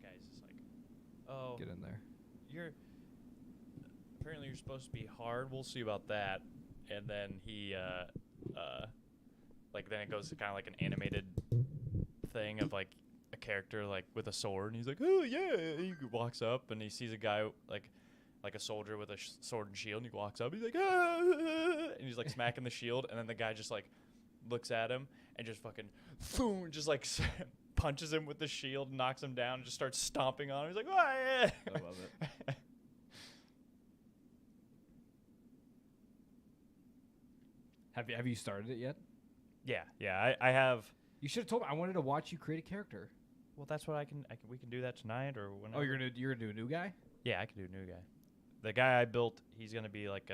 guy's just like, oh, Get in there. Apparently you're supposed to be hard. We'll see about that. And then he, like, then it goes to kind of like an animated thing of like a character like with a sword, and he's like, oh yeah. He walks up and he sees a guy like a soldier with a sword and shield, and he walks up. He's like, ah, and he's like smacking the shield, and then the guy just like looks at him and just fucking, boom, just like punches him with the shield, and knocks him down, and just starts stomping on him. He's like, oh yeah. I love it. Have you started it yet? Yeah. I have. You should have told me. I wanted to watch you create a character. Well, that's what I can. We can do that tonight or whenever. Oh, you're gonna do a new guy? Yeah, I can do a new guy. The guy I built, he's gonna be like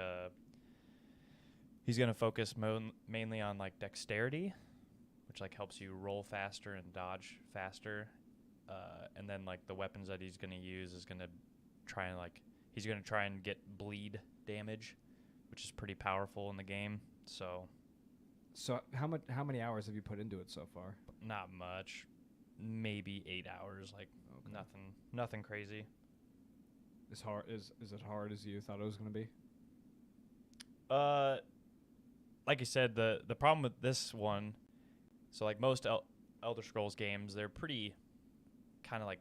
he's gonna focus mainly on like dexterity, which like helps you roll faster and dodge faster. And then like the weapons that he's gonna use is gonna he's gonna try and get bleed damage, which is pretty powerful in the game. So how many hours have you put into it so far? Not much, maybe 8 hours. Like nothing crazy. Is it hard as you thought it was going to be? Like you said, the problem with this one, so like most Elder Scrolls games, they're pretty kind of like.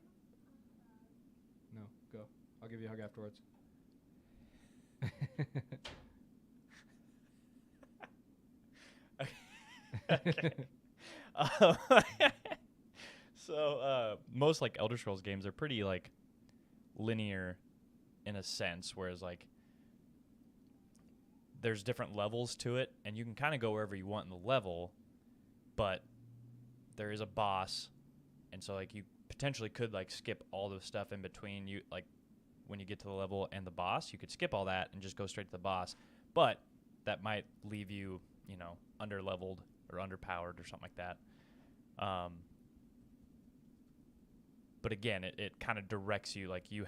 No, go. I'll give you a hug afterwards. Okay. So most like Elder Scrolls games are pretty like linear in a sense, whereas like there's different levels to it, and you can kind of go wherever you want in the level, but there is a boss, and so like you potentially could like skip all the stuff in between. You like when you get to the level and the boss, you could skip all that and just go straight to the boss, but that might leave you, under leveled or underpowered or something like that. But again, it kind of directs you, like you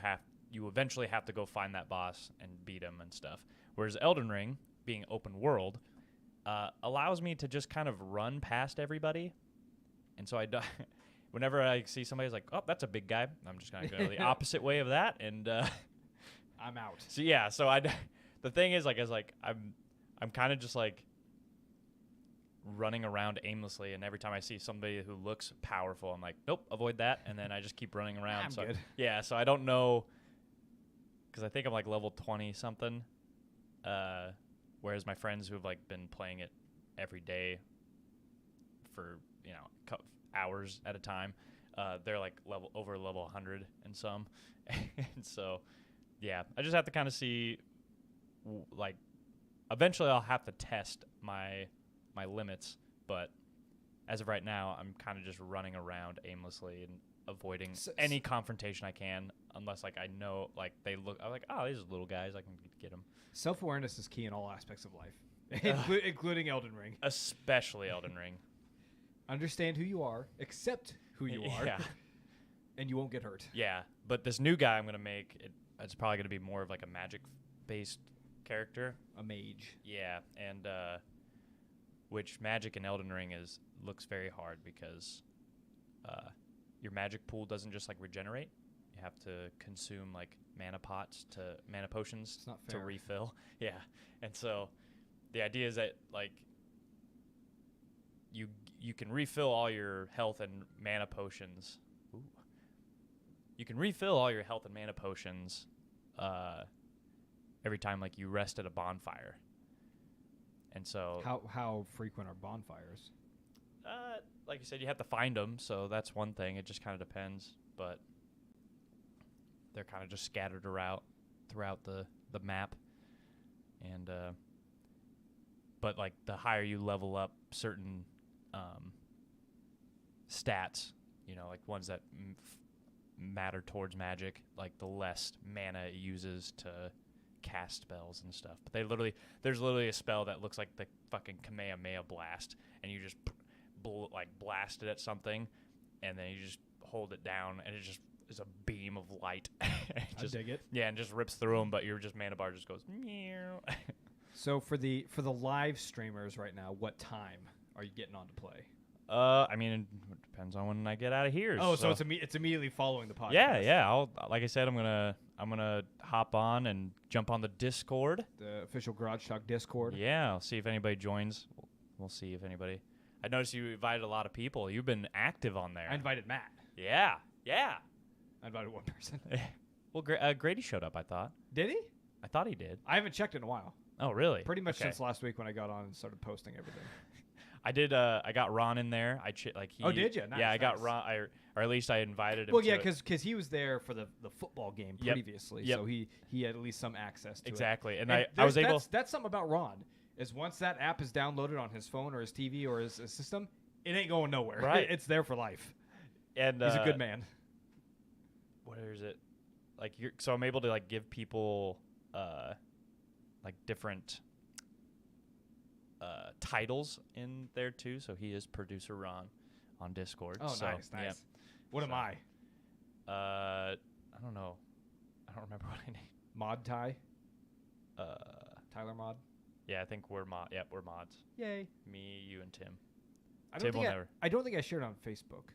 eventually have to go find that boss and beat him and stuff. Whereas Elden Ring, being open world, allows me to just kind of run past everybody. And so whenever I see somebody who's like, oh, that's a big guy, I'm just going to go the opposite way of that, and I'm out. So yeah, the thing is, like, I'm kind of just like running around aimlessly, and every time I see somebody who looks powerful, I'm like, nope, avoid that, and then I just keep running around. I'm good. Yeah, so I don't know, because I think I'm like level 20 something, whereas my friends who have like been playing it every day for hours at a time, they're like over level 100 and some, and so yeah, I just have to kind of see, like, eventually I'll have to test my limits, but as of right now, I'm kind of just running around aimlessly and avoiding any confrontation I can, unless like I know, like I'm like, oh, these are little guys, I can get them. Self-awareness is key in all aspects of life, including Elden Ring. Especially Elden Ring. Understand who you are, accept who you are, yeah, and you won't get hurt. Yeah, but this new guy I'm gonna make, it's probably gonna be more of like a magic-based character, a mage. Yeah, and which magic in Elden Ring looks very hard because your magic pool doesn't just like regenerate. You have to consume like mana potions to refill. Yeah, and so the idea is that like you can refill all your health and mana potions. Ooh. You can refill all your health and mana potions every time like you rest at a bonfire. And so how frequent are bonfires? Like you said, you have to find them, so that's one thing. It just kind of depends, but they're kind of just scattered throughout the map. And but like the higher you level up certain stats, like ones that matter towards magic, like the less mana it uses to cast spells and stuff. But there's literally a spell that looks like the fucking Kamehameha blast, and you just blast it at something, and then you just hold it down, and it just is a beam of light. I dig it. Yeah, and just rips through them, but your mana bar just goes meow. So for the live streamers right now, what time are you getting on to play? I mean, it depends on when I get out of here. Oh, so it's immediately following the podcast. Yeah. I'll like I said, I'm gonna hop on and jump on the Discord, The official Garage Talk Discord. Yeah, I'll see if anybody joins. We'll see if anybody. I noticed you invited a lot of people. You've been active on there. I invited Matt. Yeah. I invited one person. Well, Grady showed up. I thought. Did he? I thought he did. I haven't checked in a while. Oh, really? Pretty much since last week when I got on and started posting everything. I did. I got Ron in there. Oh, did you? Nice, yeah, I got nice. Ron. Or at least I invited him. Well, yeah, because he was there for the football game previously, Yep. so he had at least some access to exactly. it. And I was able. That's something about Ron is once that app is downloaded on his phone or his TV or his system, it ain't going nowhere. Right. It's there for life. And he's a good man. What is it? Like so I'm able to like give people like different titles in there too. So he is producer Ron on Discord. Oh, so, nice. Yeah. What am I? I don't know. I don't remember what I named. Mod Ty? Tyler Mod? Yeah, I think we're mod. Yep, we're mods. Yay. Me, you, and Tim. I Tim will never. I don't think I shared it on Facebook.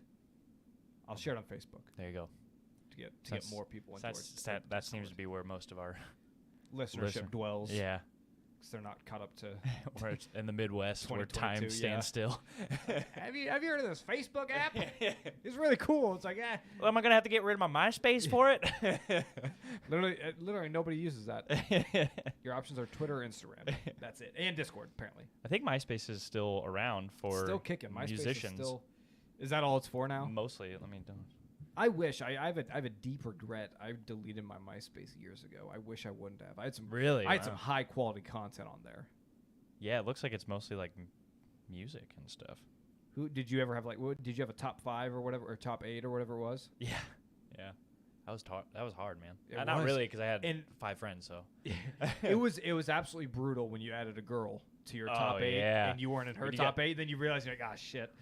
I'll share it on Facebook There you go. to get more people into our That seems to be where most of our listenership dwells. Yeah. Because they're not caught up to. We're in the Midwest where time 2022, stands still. Have you heard of this Facebook app? It's really cool. It's like, Well, am I gonna have to get rid of my MySpace for it? literally nobody uses that. Your options are Twitter or Instagram. That's it, and Discord apparently. I think MySpace is still around for still kicking. MySpace musicians. is still. Is that all it's for now? Mostly. Let me. I wish I have a deep regret. I deleted my MySpace years ago. I wish I wouldn't have. I had some high quality content on there. Yeah, it looks like it's mostly like music and stuff. Who did you ever have? Did you have a top 5 or whatever, or top 8 or whatever it was? Yeah. That was hard, man. It Not was. really, because I had 5 friends. So it was absolutely brutal when you added a girl to your top 8 and you weren't in her top 8. Then you realize you're like, ah, shit.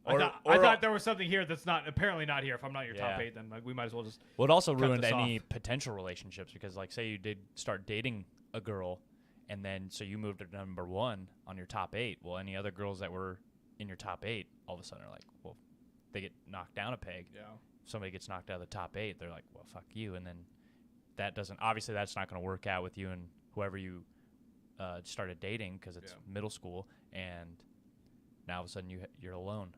I thought there was something here that's apparently not here. If I'm not your top 8, then we might as well just. Well, it also cut ruined this any off. potential relationships because, like, say you did start dating a girl, and then so you moved to number 1 on your top 8. Well, any other girls that were in your top 8 all of a sudden are like, well, they get knocked down a peg. Yeah. If somebody gets knocked out of the top 8, they're like, well, fuck you, and then that's not going to work out with you and whoever you started dating because it's middle school, and now all of a sudden you're alone.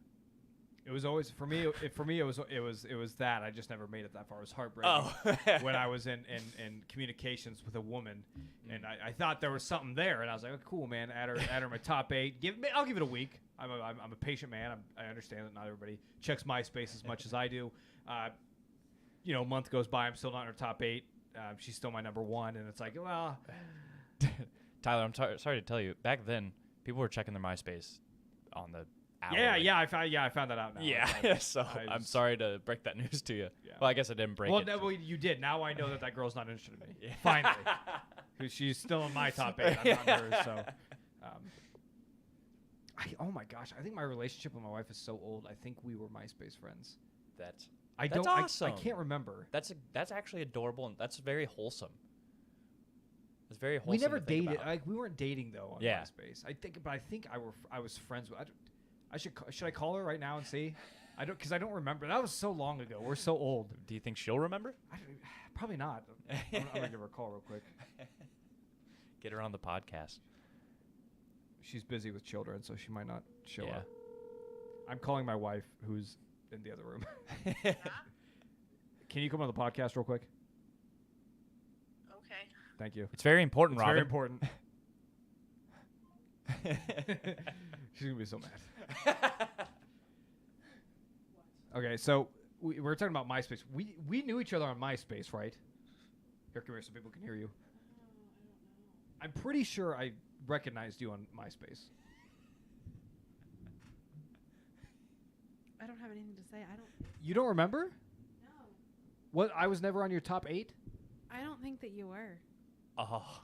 It was always for me. It was that I just never made it that far. It was heartbreaking when I was in communications with a woman, and I thought there was something there, and I was like, oh, cool, man, add her my top 8. I'll give it a week. I'm a patient man. I understand that not everybody checks MySpace as much as I do. A month goes by, I'm still not in her top 8. She's still my number 1, and it's like, well, Tyler, I'm sorry to tell you, back then people were checking their MySpace on the. I found that out now. Yeah, so I'm sorry to break that news to you. Yeah. Well, I guess I didn't break it. Well, you did. Now I know that girl's not interested in me. Yeah. Finally. Because she's still in my top 8. I'm not hers, so. Oh, my gosh. I think my relationship with my wife is so old. I think we were MySpace friends. That's I awesome. can't remember. That's actually adorable, and that's very wholesome. It's very wholesome. We never to think dated. about. We weren't dating, though, on MySpace. I think I was friends with. Should I call her right now and see? Because I don't remember. That was so long ago. We're so old. Do you think she'll remember? Probably not. I'm gonna give her a call real quick. Get her on the podcast. She's busy with children, so she might not show up. I'm calling my wife, who's in the other room. Can you come on the podcast real quick? Okay. Thank you. It's very important, It's Robin. very important. She's gonna be so mad. Okay, so we're talking about MySpace. We knew each other on MySpace, right? Here, come here, so people can hear you. I'm pretty sure I recognized you on MySpace. I don't have anything to say. You don't remember? No. What? I was never on your top 8? I don't think that you were. Oh.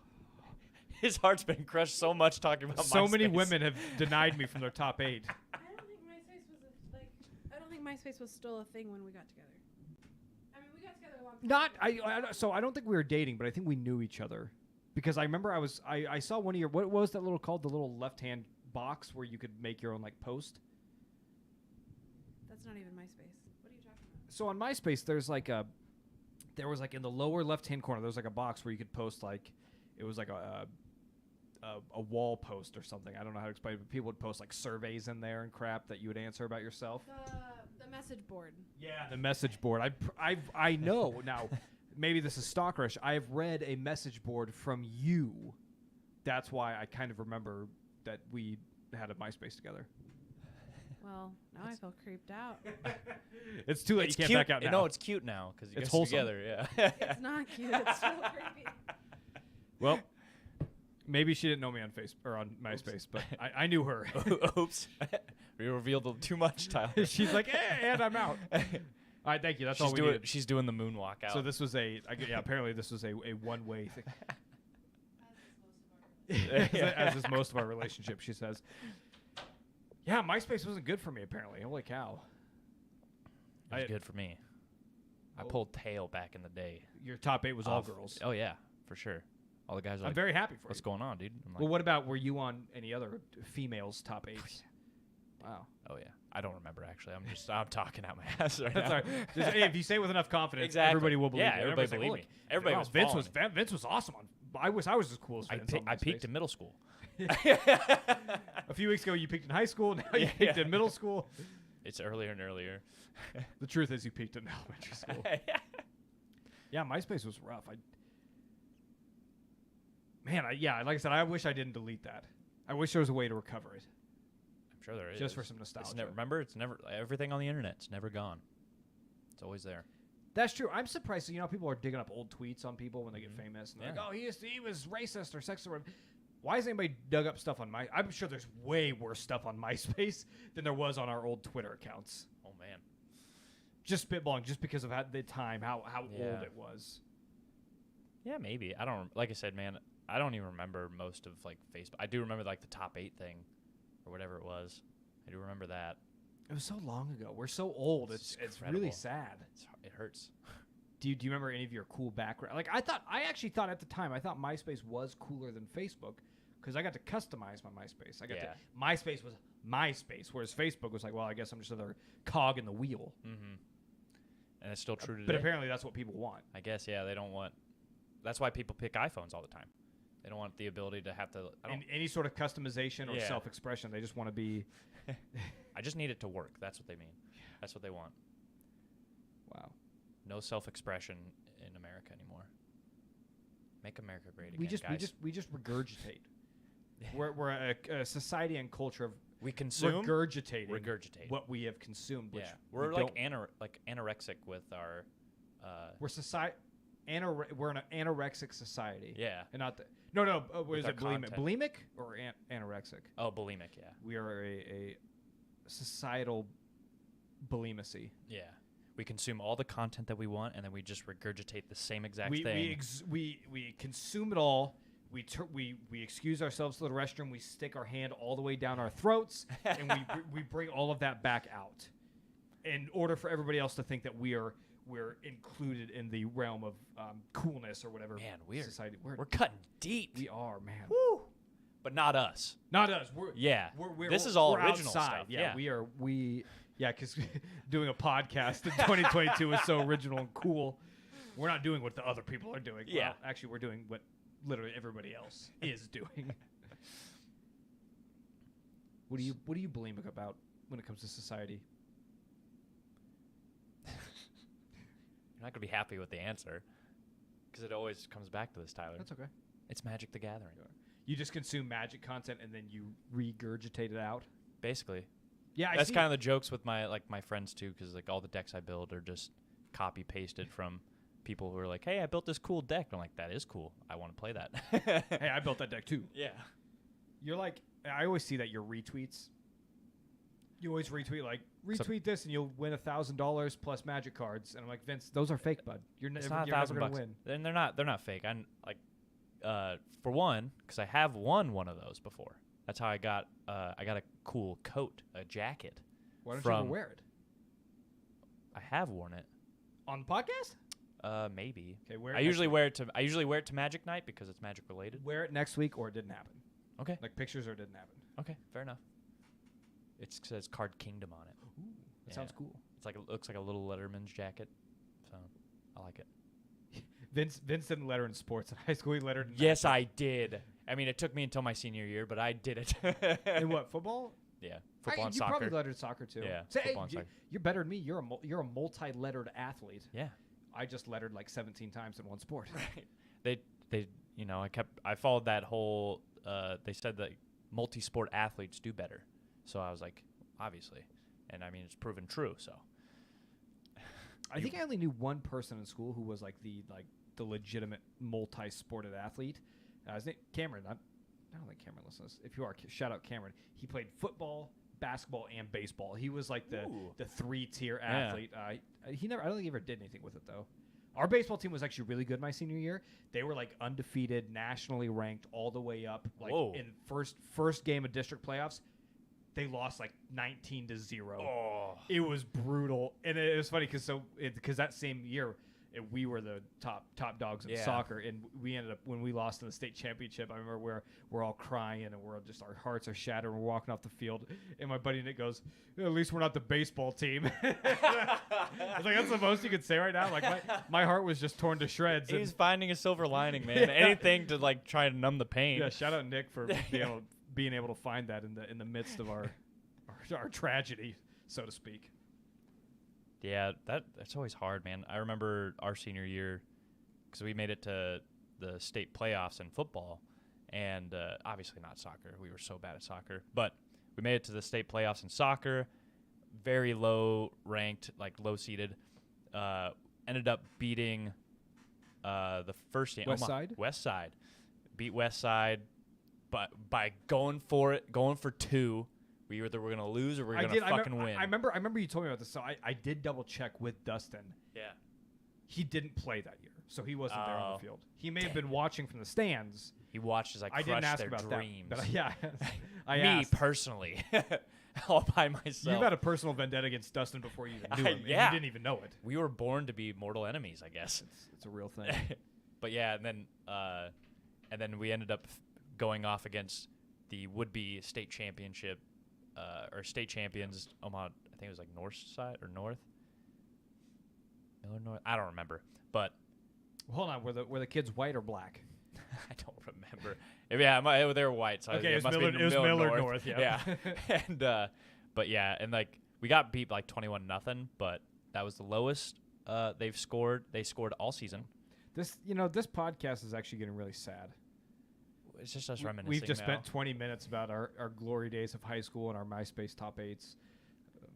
His heart's been crushed so much talking about So MySpace. many women have denied me from their top 8. I don't think MySpace was still a thing when we got together. I mean, we got together a long time. So I don't think we were dating, but I think we knew each other. Because I remember I saw one of your, what was that little called, the little left-hand box where you could make your own, like, post? That's not even MySpace. What are you talking about? So on MySpace, there was like in the lower left-hand corner, there was like a box where you could post like, it was like a wall post or something. I don't know how to explain it, but people would post like surveys in there and crap that you would answer about yourself. The message board. Yeah, the message board. I know now. Maybe this is stalkerish. I've read a message board from you. That's why I kind of remember that we had a MySpace together. Well, now I feel creeped out. It's too late. It's you can't cute. back out now. No, it's cute now because you It's guys are wholesome. together. Yeah. It's not cute. It's still creepy. Well, maybe she didn't know me on Facebook or on MySpace, but I knew her. Oops. We revealed too much, Tyler. She's like, and I'm out. All right, thank you. That's all we needed. She's doing the moonwalk out. So this was apparently this was a one-way thing. As is most of our relationship, she says. Yeah, MySpace wasn't good for me, apparently. Holy cow. It was good for me. I pulled tail back in the day. Your top 8 was all girls. Oh, yeah, for sure. All the guys are I'm very happy for what's you. going on, dude? I'm like, Well, what about, were you on any other females' top 8s? Wow. oh, yeah. I don't remember, actually. I'm talking out my ass right That's now. all right. Hey, if you say it with enough confidence, Exactly. everybody will believe Yeah, it. everybody Everybody's believe like, me. Everybody wow, was Vince was awesome on. I wish I was as cool as Vince. On I peaked MySpace. in middle school. A few weeks ago, you peaked in high school. Now you peaked in middle school. It's earlier and earlier. The truth is, you peaked in elementary school. Yeah, MySpace was rough. Like I said, I wish I didn't delete that. I wish there was a way to recover it. I'm sure there is. Just for some nostalgia. Remember, it's never everything on the internet. It's never gone. It's always there. That's true. I'm surprised. So, people are digging up old tweets on people when they get famous. And they're Yeah. like, oh, he was racist or sexist. Or why has anybody dug up stuff on I'm sure there's way worse stuff on MySpace than there was on our old Twitter accounts. Oh man. Just spitballing, just because of the time, how Yeah. old it was. Yeah, maybe. I don't. Like I said, man, I don't even remember most of like Facebook. I do remember like the top 8 thing, or whatever it was. I do remember that. It was so long ago. We're so old. It's really incredible. sad. It hurts. Do you remember any of your cool background? Like I actually thought at the time, I thought MySpace was cooler than Facebook because I got to customize my MySpace. MySpace was MySpace, whereas Facebook was like, well, I guess I'm just another cog in the wheel. Mm-hmm. And it's still true today. But apparently that's what people want. I guess, yeah, they don't want. That's why people pick iPhones all the time. They don't want the ability to have to. In any sort of customization or self-expression, they just want to be. I just need it to work. That's what they mean. That's what they want. Wow. No self-expression in America anymore. Make America great again, guys. We just regurgitate. We're a society and culture of we consume regurgitating what we have consumed. Which we're like anorexic with our. We're an anorexic society. Yeah. And not what is our it? content. Bulimic or anorexic? Oh, bulimic. Yeah. We are a societal bulimicy. Yeah. We consume all the content that we want, and then we just regurgitate the same exact thing. We consume it all. We excuse ourselves to the restroom. We stick our hand all the way down our throats, and we bring all of that back out, in order for everybody else to think that we're included in the realm of coolness or whatever. Man, weird. Society. We're cutting deep. We are, man. Woo! But not us. Not us. This is all we're original outside. stuff. Yeah, because doing a podcast in 2022 is so original and cool. We're not doing what the other people are doing. Yeah. Well, actually, we're doing what literally everybody else is doing. What do you bulimic about when it comes to society? You're not going to be happy with the answer because it always comes back to this, Tyler. That's okay. It's Magic the Gathering. You just consume Magic content and then you regurgitate it out? Basically. Yeah, that's kind of the jokes with my friends too, because like all the decks I build are just copy pasted from people who are like, "Hey, I built this cool deck." I'm like, "That is cool. I want to play that." Hey, I built that deck too. Yeah. You're like, I always see that your retweets. You always retweet this and you'll win $1,000 plus Magic cards, and I'm like, Vince, those are fake, bud. You're it's never not gonna $1,000. win. Then they're not fake. I'm like, for one, because I have won one of those before. That's how I got a cool coat, a jacket. Why don't you ever wear it? I have worn it on the podcast. Maybe. Okay, wear it. I usually wear it to Magic Night because it's Magic related. Wear it next week, or it didn't happen. Okay. Like pictures, or it didn't happen. Okay, fair enough. It says Card Kingdom on it. Ooh, That sounds cool. It looks like a little Letterman's jacket, so I like it. Vince didn't letter in sports in high school. He lettered in Yes, I did. I mean, it took me until my senior year, but I did it. In what, football? Yeah, football and you soccer. You probably lettered soccer too. Yeah, so, football and soccer. You're better than me. You're a multi-lettered athlete. Yeah. I just lettered like 17 times in one sport. Right. They I followed that whole. They said that multi-sport athletes do better, so I was like, obviously, and I mean it's proven true. So. I think I only knew one person in school who was the legitimate multi-sported athlete. His name Cameron. I don't think Cameron listens. If you are, shout out Cameron. He played football, basketball, and baseball. He was like the 3-tier athlete. I don't think he ever did anything with it though. Our baseball team was actually really good my senior year. They were like undefeated, nationally ranked all the way up. Like in first game of district playoffs, they lost like 19-0. Oh. It was brutal, and it was funny because that same year we were the top dogs in soccer, and we ended up when we lost in the state championship. I remember we're all crying and our hearts are shattered. We're walking off the field, and my buddy Nick goes, "At least we're not the baseball team." I was like, "That's the most you could say right now." Like my heart was just torn to shreds. He's finding a silver lining, man. Anything to like try to numb the pain. Yeah, shout out Nick for being able to find that in the midst of our tragedy, so to speak. Yeah, that's always hard, man. I remember our senior year because we made it to the state playoffs in football, and obviously not soccer. We were so bad at soccer, but we made it to the state playoffs in soccer. Very low ranked, like low seeded. Ended up beating the first game. West Side beat West Side, but by going for 2. We either were going to lose or we were going to fucking win. I remember you told me about this, so I did double check with Dustin. Yeah. He didn't play that year, so he wasn't there on the field. He may have been watching from the stands. He watched as I crushed their dreams. That, but yeah, Me personally, all by myself. You've had a personal vendetta against Dustin before you even knew him. Yeah. And you didn't even know it. We were born to be mortal enemies, I guess. It's a real thing. But yeah, and then we ended up going off against the would-be state championship. Or state champions, Omaha, I think it was like North Side or North. Miller North? I don't remember. But hold on, were the kids white or black? I don't remember. Yeah, they were white. So okay, it must Miller, be it was Miller North. Yeah. And but yeah, and like we got beat like 21-0, but that was the lowest they've scored. They scored all season. This podcast is actually getting really sad. It's just us reminiscing. We've just spent 20 minutes about our glory days of high school and our MySpace top 8s.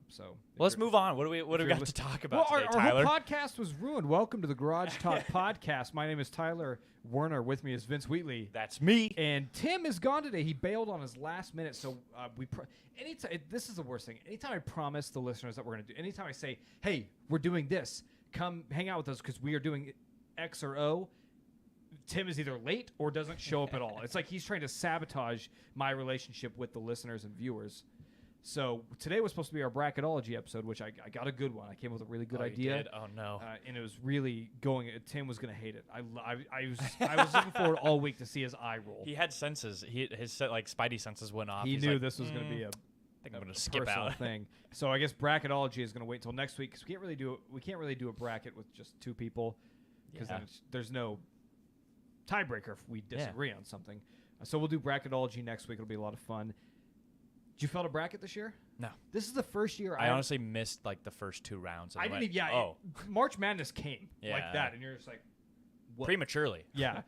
So let's move on. What do we got to talk about today, Tyler? Our whole podcast was ruined. Welcome to the Garage Talk Podcast. My name is Tyler Werner. With me is Vince Wheatley. That's me. And Tim is gone today. He bailed on his last minute. So this is the worst thing. Anytime I promise the listeners that we're going to do, anytime I say, hey, we're doing this, come hang out with us because we are doing X or O, Tim is either late or doesn't show up at all. It's like he's trying to sabotage my relationship with the listeners and viewers. So today was supposed to be our bracketology episode, which I got a good one. I came up with a really good idea. You did? Oh no! And it was really going. Tim was going to hate it. I was looking forward all week to see his eye roll. He had senses. His like spidey senses went off. He knew this was going to be I think I'm going to skip out thing. So I guess bracketology is going to wait until next week because we can't really do a bracket with just 2 people because there's no tiebreaker if we disagree on something. So we'll do bracketology next week. It'll be a lot of fun. Did you fill a bracket this year? No. This is the first year I honestly missed like the first 2 rounds. I didn't even. Yeah. March Madness came like that, and you're just like, what? Prematurely. Yeah.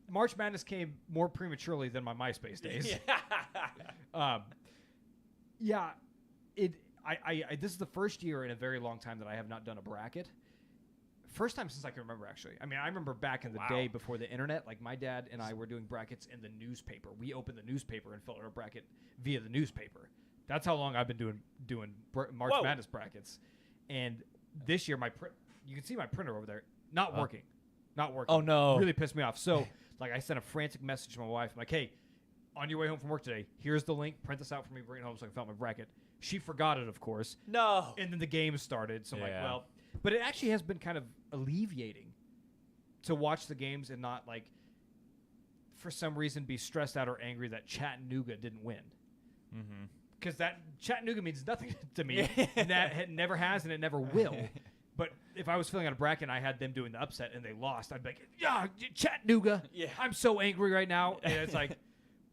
March Madness came more prematurely than my MySpace days. Yeah. This is the first year in a very long time that I have not done a bracket. First time since I can remember, actually. I mean, I remember back in the day before the internet, like my dad and I were doing brackets in the newspaper. We opened the newspaper and filled out a bracket via the newspaper. That's how long I've been doing March Madness brackets. And this year, you can see my printer over there, not working. Oh, no. Really pissed me off. So, like, I sent a frantic message to my wife. I'm like, hey, on your way home from work today, here's the link. Print this out for me, bring it home so I can fill out my bracket. She forgot it, of course. No. And then the game started. So I'm like, well... But it actually has been kind of alleviating to watch the games and not, like, for some reason be stressed out or angry that Chattanooga didn't win. because that Chattanooga means nothing to me. And that it never has and it never will. But if I was filling out a bracket and I had them doing the upset and they lost, I'd be like, yeah, Chattanooga. Yeah. I'm so angry right now. And it's like,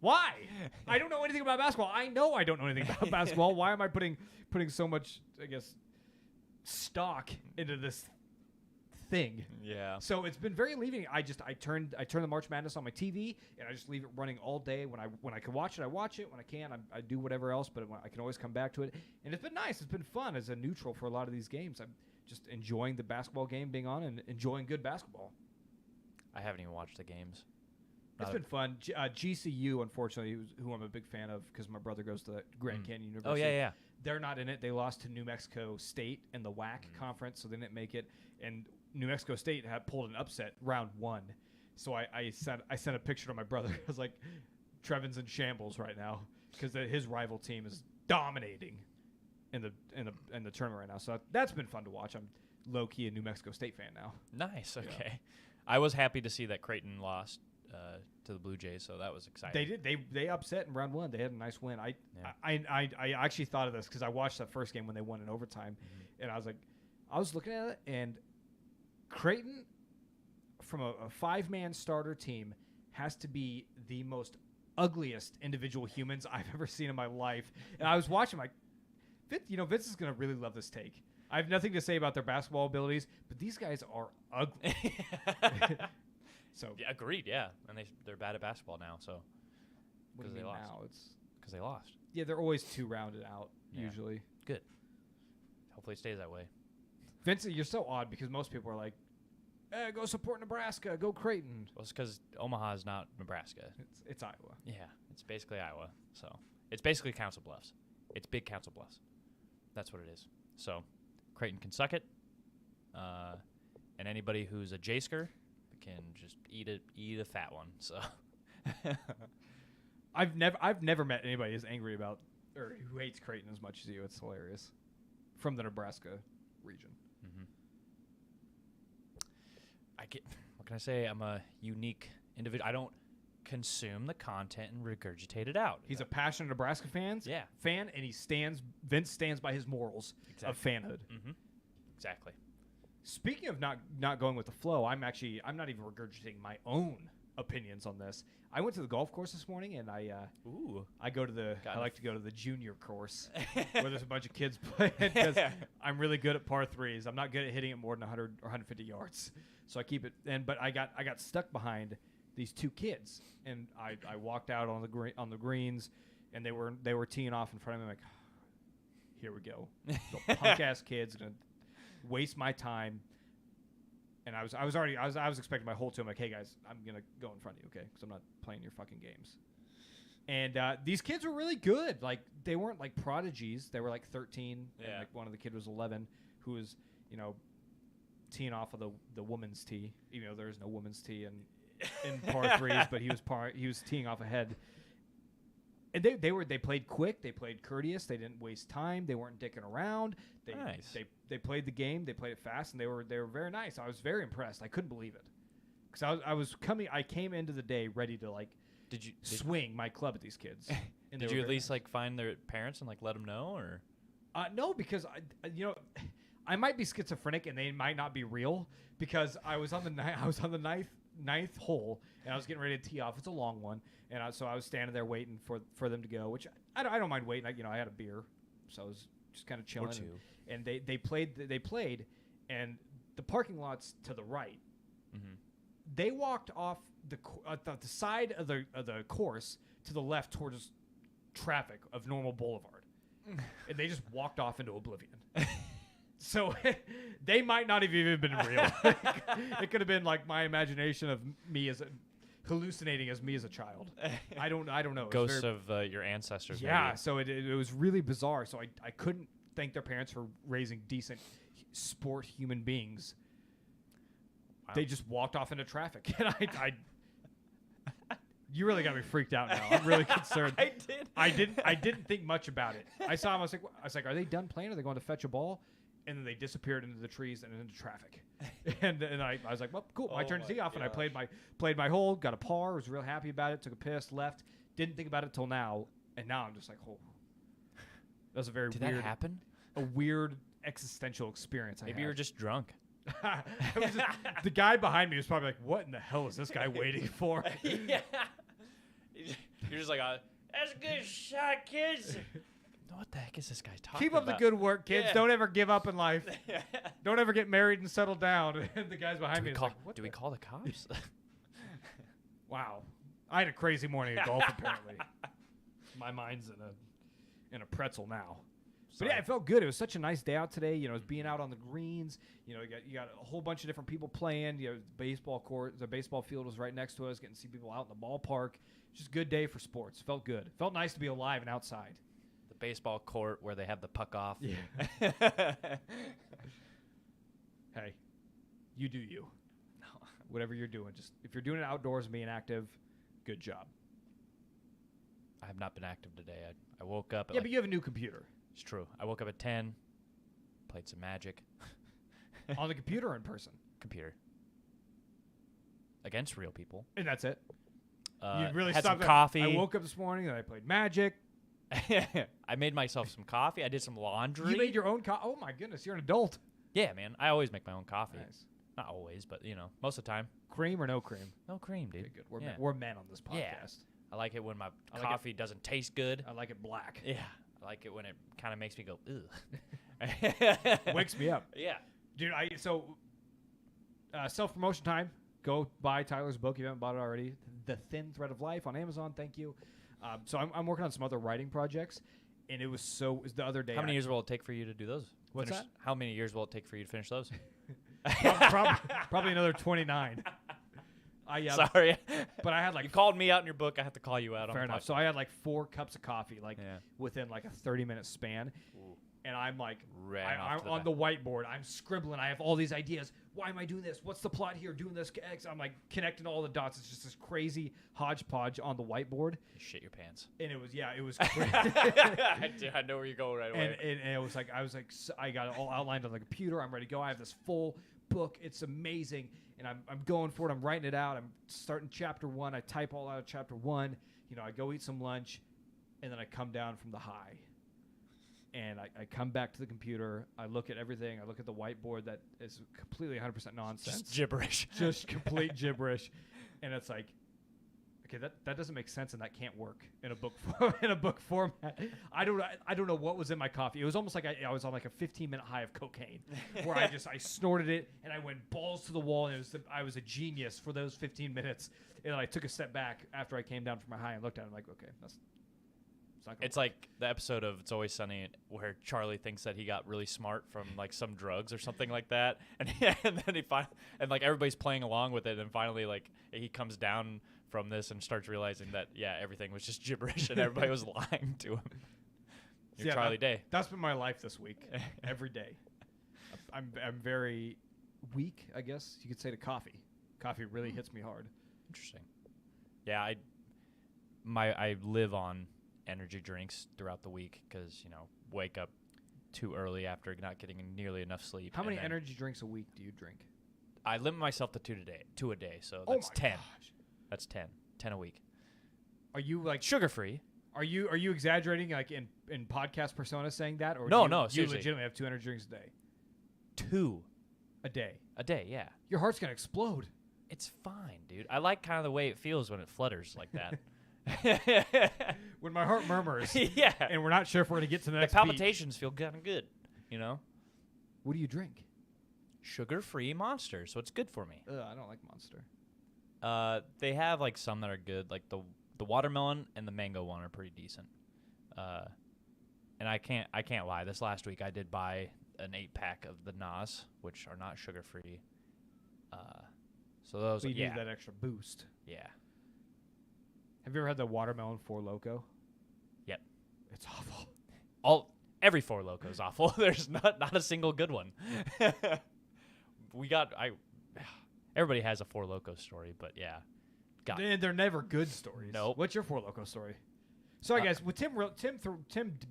why? I don't know anything about basketball. I know I don't know anything about basketball. Why am I putting so much, I guess, stock into this thing? Yeah. So it's been very leaving. I turn the March Madness on my TV and I just leave it running all day. When I can watch it, I watch it. When I can, I do whatever else. But I can always come back to it. And it's been nice. It's been fun as a neutral for a lot of these games. I'm just enjoying the basketball game being on and enjoying good basketball. I haven't even watched the games. It's been fun. GCU, unfortunately, who I'm a big fan of because my brother goes to Grand Canyon University. Oh, yeah. They're not in it. They lost to New Mexico State in the WAC conference, so they didn't make it. And New Mexico State had pulled an upset round 1. So I sent a picture to my brother. I was like, Trevin's in shambles right now because his rival team is dominating in the tournament right now. So that's been fun to watch. I'm low-key a New Mexico State fan now. Nice. Okay. Yeah. I was happy to see that Creighton lost to the Blue Jays, so that was exciting. They upset in round 1. They had a nice win. I actually thought of this because I watched that first game when they won in overtime, and I was looking at it, and Creighton, from a 5-man starter team, has to be the most ugliest individual humans I've ever seen in my life. And I was watching, like, Vince is going to really love this take. I have nothing to say about their basketball abilities, but these guys are ugly. So yeah, agreed, yeah, and they're bad at basketball now. So because they lost. Because they lost. Yeah, they're always too rounded out usually. Good. Hopefully, it stays that way. Vincent, you're so odd because most people are like, go support Nebraska, go Creighton. Well, it's because Omaha is not Nebraska. It's Iowa. Yeah, it's basically Iowa. So it's basically Council Bluffs. It's big Council Bluffs. That's what it is. So Creighton can suck it, and anybody who's a J-sker can just eat a fat one. So I've never met anybody as angry about or who hates Creighton as much as you. It's hilarious. From the Nebraska region. Mm-hmm. What can I say? I'm a unique individual. I don't consume the content and regurgitate it out. He's a passionate Nebraska fan, and Vince stands by his morals of fanhood. Mm-hmm. Exactly. Speaking of not going with the flow, I'm not even regurgitating my own opinions on this. I went to the golf course this morning, and I like to go to the junior course where there's a bunch of kids playing because I'm really good at par 3s. I'm not good at hitting it more than 100 or 150 yards, so I keep it. But I got stuck behind these 2 kids, and I walked out on the greens, and they were teeing off in front of me. I'm like, here we go, the punk ass kids gonna waste my time. And I was expecting my whole team, like, hey guys, I'm gonna go in front of you, okay? Because I'm not playing your fucking games. And these kids were really good. Like, they weren't like prodigies. They were like 13, and like one of the kid was 11, who was teeing off of the women's tee, even though there is no women's tee in par 3s, but he was teeing off ahead. And they played quick, they played courteous, they didn't waste time, they weren't dicking around. They played the game, they played it fast, and they were very nice. I was very impressed. I couldn't believe it because I came into the day ready to swing my club at these kids. And did you at least find their parents and let them know, or? No, because I might be schizophrenic and they might not be real because I was on the ninth hole and I was getting ready to tee off. It's a long one, and so I was standing there waiting for them to go, which I don't mind waiting. I had a beer, so I was just kind of chilling. Or two. And they played, and the parking lot's to the right. Mm-hmm. They walked off the side of the course to the left towards traffic of Normal Boulevard, and they just walked off into oblivion. So they might not have even been real. It could have been my imagination of me hallucinating as me as a child. I don't know. Ghosts of your ancestors. Yeah. Maybe. So it was really bizarre. So I couldn't thank their parents for raising decent sport human beings. Wow. They just walked off into traffic, and I you really got me freaked out now. I'm really concerned. I didn't think much about it. I saw them. I was like, are they done playing? Are they going to fetch a ball? And then they disappeared into the trees and into traffic. and I was like, well, cool. My turn to tee off, and I played my hole, got a par, was real happy about it, took a piss, left, didn't think about it till now, and now I'm just like, oh. That was a very Did weird. that happen? A weird existential experience. Maybe you were just drunk. The guy behind me was probably like, "What in the hell is this guy waiting for?" Yeah. You're just like, that's a good shot, kids. What the heck is this guy talking Keep up about? the good work, kids. Yeah. Don't ever give up in life. Don't ever get married and settle down. And the guys behind me is like, "What do we call the cops? Wow. I had a crazy morning at golf, apparently. My mind's in a pretzel now. But yeah, it felt good. It was such a nice day out today. You know, it was being out on the greens. You know, you got a whole bunch of different people playing. You know, the baseball field was right next to us. Getting to see people out in the ballpark. Just a good day for sports. Felt good. Felt nice to be alive and outside. The baseball court where they have the puck off. Yeah. Hey, you do you. Whatever you're doing, just if you're doing it outdoors and being active, good job. I have not been active today. I woke up. Yeah, but you have a new computer. It's true. I woke up at 10, played some Magic. On the computer or in person? Computer. Against real people. And that's it. You really had stopped some coffee. I woke up this morning and I played Magic. I made myself some coffee. I did some laundry. You made your own coffee? Oh, my goodness. You're an adult. Yeah, man. I always make my own coffee. Nice. Not always, but, most of the time. Cream or no cream? No cream, dude. Okay, good. We're men on this podcast. Yeah. I like it when my coffee doesn't taste good. I like it black. Yeah. I like it when it kind of makes me go, ugh. Wakes me up. Yeah. Dude, self-promotion time. Go buy Tyler's book if you haven't bought it already. The Thin Thread of Life on Amazon. Thank you. So I'm working on some other writing projects, and it was the other day. How many years will it take for you to do those? What's that? How many years will it take for you to finish those? Probably another 29. Sorry. But I had you called me out in your book. I have to call you out on fair the enough. podcast. So I had 4 cups of coffee within a 30-minute span. Ooh. And I'm Ran off I'm on the whiteboard. I'm scribbling. I have all these ideas. Why am I doing this? What's the plot here? Doing this X. I'm connecting all the dots. It's just this crazy hodgepodge on the whiteboard. You shit your pants. And it was crazy. I know where you're going right away. And it was I got it all outlined on the computer. I'm ready to go. I have this full book. It's amazing. And I'm going for it. I'm writing it out. I'm starting chapter 1. I type all out of chapter 1. I go eat some lunch, and then I come down from the high. And I come back to the computer. I look at everything. I look at the whiteboard that is completely 100% nonsense. Just gibberish. Just complete gibberish. And it's like, okay, that doesn't make sense, and that can't work in a book format. I don't know what was in my coffee. It was almost like I was on a 15-minute high of cocaine, where I snorted it and I went balls to the wall, and I was a genius for those 15 minutes. And I took a step back after I came down from my high and looked at it. I'm like, okay, it's like the episode of It's Always Sunny where Charlie thinks that he got really smart from some drugs or something like that, and then everybody's playing along with it, and finally he comes down from this and starts realizing that everything was just gibberish and everybody was lying to him. Charlie Day. That's been my life this week. Every day, I'm very weak, I guess you could say, to coffee. Coffee really hits me hard. Interesting. Yeah, I live on energy drinks throughout the week because wake up too early after not getting nearly enough sleep. How many energy drinks a week do you drink? I limit myself to two a day, so that's 10. Gosh. That's 10 a week. Are you sugar free? Are you exaggerating in podcast persona saying that, or no, you seriously. legitimately have 2 energy drinks a day? 2 a day. A day, yeah. Your heart's gonna explode. It's fine, dude. I like kind of the way it feels when it flutters like that. When my heart murmurs, yeah, and we're not sure if we're gonna get to the next palpitations feel kind of good, What do you drink? Sugar-free Monster, so it's good for me. I don't like Monster. They have some that are good, like the watermelon and the mango one are pretty decent. And I can't lie. This last week I did buy an 8-pack of the Nas, which are not sugar-free. So those, you need that extra boost. Yeah. Have you ever had the watermelon 4 Loko? Yep. It's awful. Every 4 Loko is awful. There's not a single good one. Everybody has a 4 Loko story, but yeah. And they're never good stories. Nope. What's your 4 Loko story? Sorry, guys. With Tim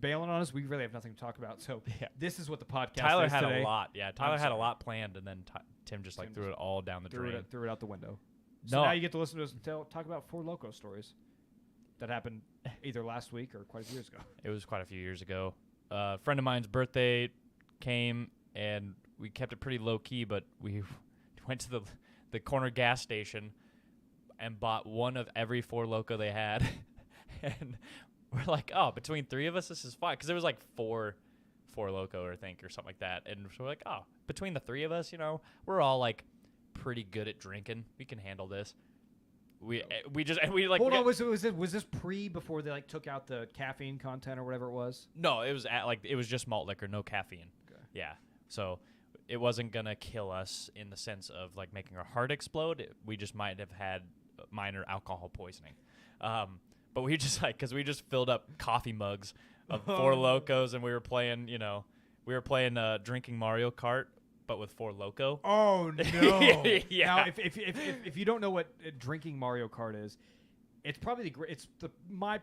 bailing on us, we really have nothing to talk about. So this is what the podcast Tyler is had today. a lot. Yeah, Tyler had a lot planned, and then Tim just threw it all down the drain. Threw it out the window. So now you get to listen to us talk about 4 Loko stories that happened either last week or quite a few years ago. It was quite a few years ago. a friend of mine's birthday came, and we kept it pretty low key, but we went to the corner gas station and bought one of every Four Loko they had. And we're like, oh, between three of us, this is fine. Because there was like four Loko, I think, or something like that. And so we're like, oh, between the three of us, we're all like pretty good at drinking. We can handle this. We like. Hold on, was this before they like took out the caffeine content or whatever it was? No, it was just malt liquor, no caffeine. Okay. Yeah, so it wasn't gonna kill us in the sense of like making our heart explode. We just might have had minor alcohol poisoning. But we just because we just filled up coffee mugs of Four Lokos, and we were playing drinking Mario Kart, but with Four Loko. Oh no! Yeah. Now, if you don't know what drinking Mario Kart is, it's probably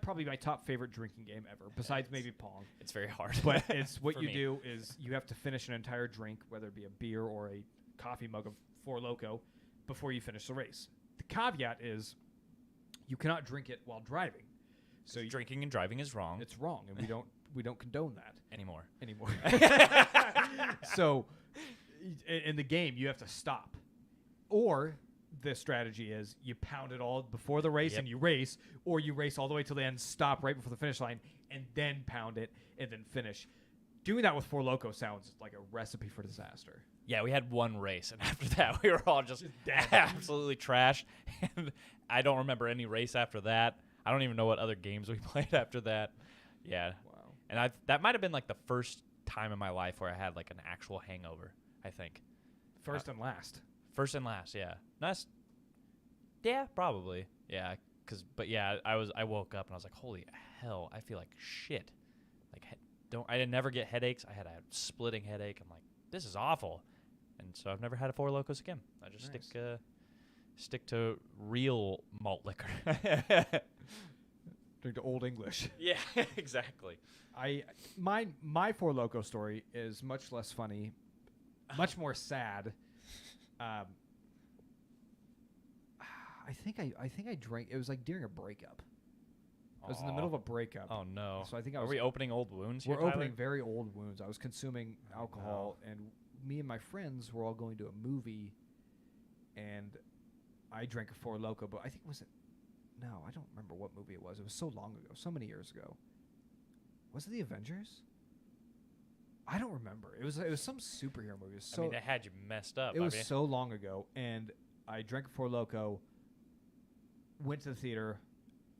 probably my top favorite drinking game ever, besides maybe Pong. It's very hard, but it's what you me. do is you have to finish an entire drink, whether it be a beer or a coffee mug of Four Loko, before you finish the race. The caveat is you cannot drink it while driving. So drinking and driving is wrong. It's wrong, and we don't condone that anymore. So in the game, you have to stop. Or the strategy is you pound it all before the race and you race, or you race all the way till the end, stop right before the finish line, and then pound it and then finish. Doing that with Four Loko sounds like a recipe for disaster. Yeah, we had one race, and after that, we were all just absolutely trashed. And I don't remember any race after that. I don't even know what other games we played after that. Yeah. Wow. And that might have been like the first time in my life where I had like an actual hangover, I think. First and last. First and last, yeah. Yeah, probably. Yeah, I woke up and I was like, holy hell, I feel like shit. Like I didn't never get headaches. I had a splitting headache. I'm like, this is awful. And so I've never had a Four Lokos again. I just stick to real malt liquor. Drink to Old English. Yeah, exactly. My Four Loko story is much less funny, much more sad. I think I drank. It was like during a breakup. I was in the middle of a breakup. Oh no! So I think Are we opening old wounds here, We're Tyler? opening very old wounds. I was consuming alcohol, and me and my friends were all going to a movie, and I drank a Four Loko. But I think no, I don't remember what movie it was. It was so long ago, so many years ago. Was it the Avengers? I don't remember. It was some superhero movie. I mean, they had you messed up. It was so long ago, and I drank a Four Loko. Went to the theater,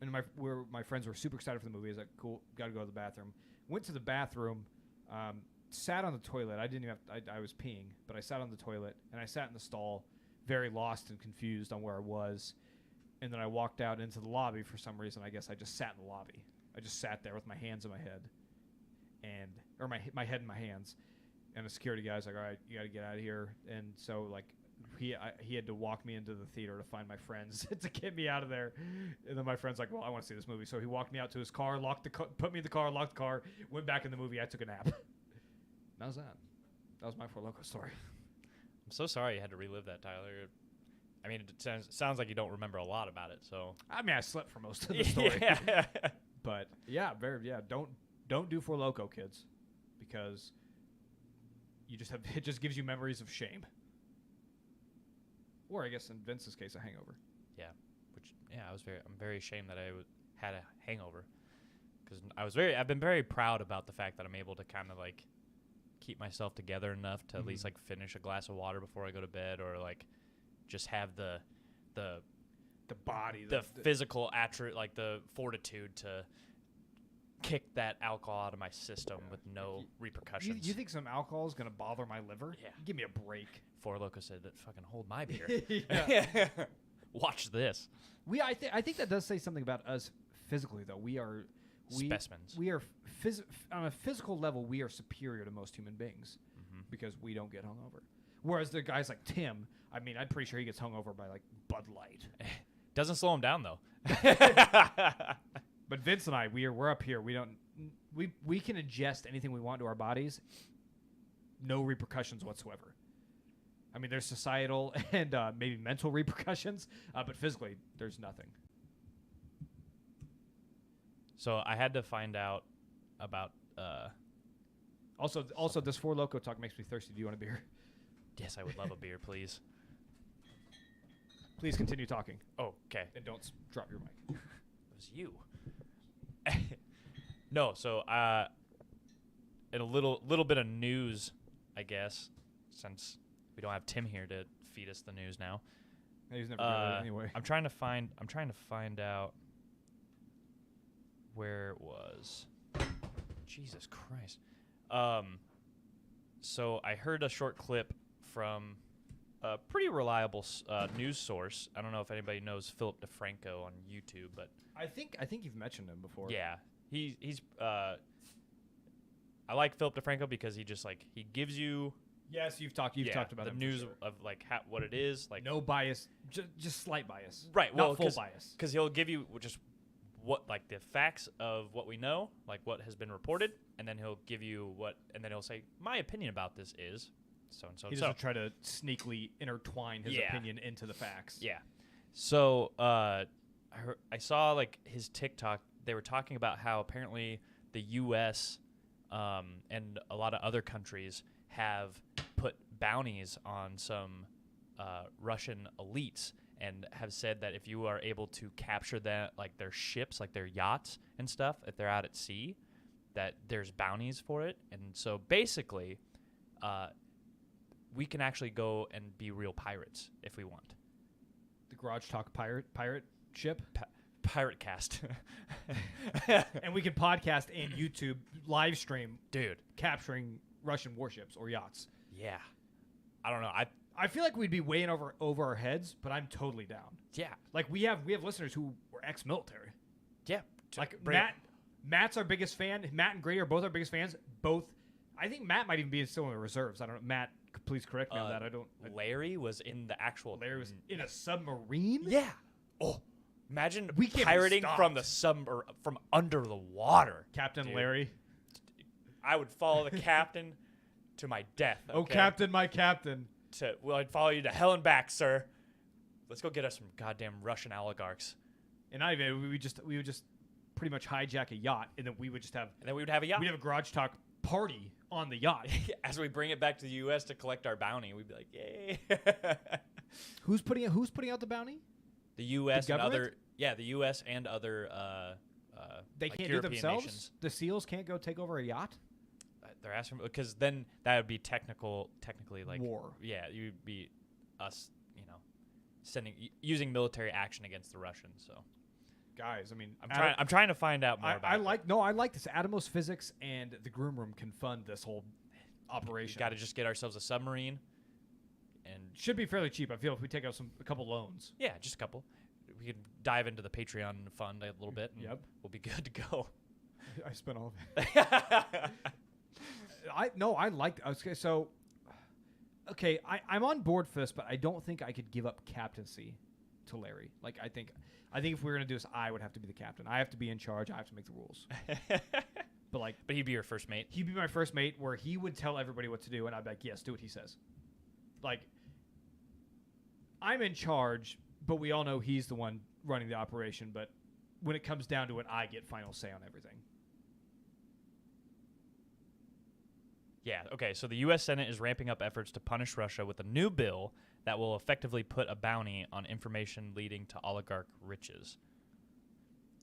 and my friends were super excited for the movie. I was like, cool, got to go to the bathroom. Went to the bathroom, sat on the toilet. I was peeing, but I sat on the toilet, and I sat in the stall, very lost and confused on where I was. And then I walked out into the lobby for some reason. I guess I just sat in the lobby. I just sat there with my hands in my head, or my head in my hands. And the security guy's like, all right, you got to get out of here. And so, like, he had to walk me into the theater to find my friends to get me out of there. And then my friend's like, well, I want to see this movie. So he walked me out to his car, put me in the car, locked the car, went back in the movie. I took a nap. That was that. That was my Four Loko story. I'm so sorry you had to relive that, Tyler. I mean, it sounds like you don't remember a lot about it. So I mean, I slept for most of the story. Yeah. But don't do Four Loko, kids, because it just gives you memories of shame. Or I guess in Vince's case, a hangover. Yeah, I'm very ashamed that I had a hangover, because I've been very proud about the fact that I'm able to kind of like keep myself together enough to at least like finish a glass of water before I go to bed, or like just have the body, the physical attribute, like the fortitude to kick that alcohol out of my system with no repercussions. You think some alcohol is going to bother my liver? Yeah. Give me a break. Four Loko said that fucking hold my beer. Yeah. Watch this. I think that does say something about us physically, though. We are specimens. We are on a physical level, we are superior to most human beings because we don't get hungover. Whereas the guys like Tim, I mean, I'm pretty sure he gets hungover by like Bud Light. Doesn't slow him down though. But Vince and I, we're up here. We can ingest anything we want to our bodies, no repercussions whatsoever. I mean, there's societal and maybe mental repercussions, but physically, there's nothing. So I had to find out about Also, this Four Loko talk makes me thirsty. Do you want a beer? Yes, I would love a beer, please. Please continue talking. Oh, okay. And don't drop your mic. It was you. No, so in a little bit of news, I guess, since we don't have Tim here to feed us the news now. He's never good anyway. I'm trying to find out where it was. Jesus Christ. So I heard a short clip from a pretty reliable news source. I don't know if anybody knows Philip Defranco on YouTube, but I think you've mentioned him before. yeah, he's. I like Philip Defranco because he gives you. Yes, you've talked about the him news for sure. of what it is, like no bias, just slight bias. Right, not full bias. Because he'll give you just what the facts of what we know, like what has been reported, and then he'll give you and then he'll say, my opinion about this is so and so. He doesn't try to sneakily intertwine his opinion into the facts. Yeah. So I saw his TikTok. They were talking about how apparently the U.S. And a lot of other countries have put bounties on some Russian elites and have said that if you are able to capture that, their ships, their yachts and stuff, if they're out at sea, that there's bounties for it. And so basically, we can actually go and be real pirates if we want. The Garage Talk pirate ship? Pirate cast. And we can podcast and YouTube live stream, dude, capturing Russian warships or yachts. Yeah. I don't know. I feel like we'd be way in over our heads, but I'm totally down. Yeah. We have listeners who were ex-military. Yeah. Matt's our biggest fan. Matt and Grady are both our biggest fans. Both. I think Matt might even be still in the reserves. I don't know. Matt, please correct me on that. Larry was in the actual. Larry was in a submarine? Yeah. Oh. Imagine we can't pirating from from under the water. Captain dude. Larry. I would follow the captain to my death. Okay? Oh, Captain, my captain. I'd follow you to hell and back, sir. Let's go get us some goddamn Russian oligarchs. And not even we would just pretty much hijack a yacht, and then we would just have. And then we would have a yacht. We'd have a Garage Talk party on the yacht. As we bring it back to the U.S. to collect our bounty, we'd be like, yay. Who's putting out the bounty? The U.S. and other, the U.S. and other, they can't European do themselves. Nations. The SEALs can't go take over a yacht. They're asking because then that would be technically war. Yeah, you'd be us, using military action against the Russians. So, guys, I mean, I'm trying to find out more about. I like this. Atomos Physics and the Groom Room can fund this whole operation. Got to just get ourselves a submarine. And should be fairly cheap. I feel if we take out a couple loans. Yeah, just a couple. We could dive into the Patreon fund a little bit. And we'll be good to go. I spent all of it. I liked. Okay, so, I'm on board for this, but I don't think I could give up captaincy to Larry. I think if we were gonna do this, I would have to be the captain. I have to be in charge. I have to make the rules. But he'd be your first mate. He'd be my first mate, where he would tell everybody what to do, and I'd be like, yes, do what he says. I'm in charge, but we all know he's the one running the operation. But when it comes down to it, I get final say on everything. Yeah, okay, so the U.S. Senate is ramping up efforts to punish Russia with a new bill that will effectively put a bounty on information leading to oligarch riches.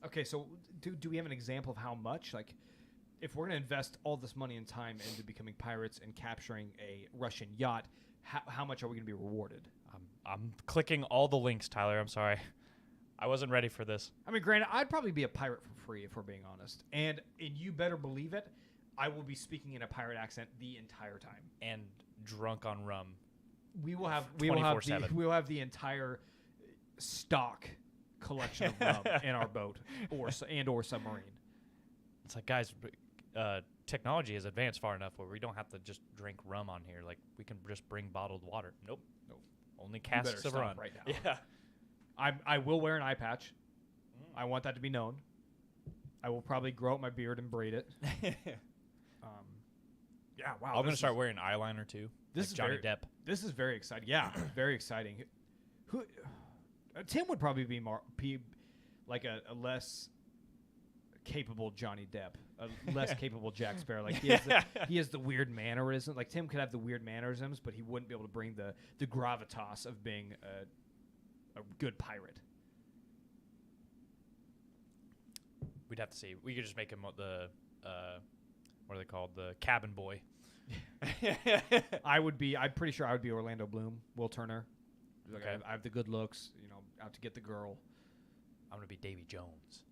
Okay, so do we have an example of how much? If we're going to invest all this money and time into becoming pirates and capturing a Russian yacht, how much are we going to be rewarded? I'm clicking all the links, Tyler. I'm sorry. I wasn't ready for this. I mean, granted, I'd probably be a pirate for free if we're being honest. And you better believe it, I will be speaking in a pirate accent the entire time. And drunk on rum. We will have the entire stock collection of rum in our boat or submarine. It's like, guys, technology has advanced far enough where we don't have to just drink rum on here. We can just bring bottled water. Nope. Only casks of rum right now. Yeah. I will wear an eye patch. I want that to be known. I will probably grow out my beard and braid it. Yeah, wow. I'm gonna start wearing eyeliner too. This is Johnny Depp. This is very exciting. Yeah, very exciting. Tim would probably be more a less capable Johnny Depp, a less capable Jack Sparrow. Like he has the weird mannerisms. Like Tim could have the weird mannerisms, but he wouldn't be able to bring the gravitas of being a good pirate. We'd have to see. We could just make him the what are they called? The cabin boy. I'm pretty sure I would be Orlando Bloom, Will Turner. Like Okay. I have the good looks, out to get the girl. I'm gonna be Davy Jones.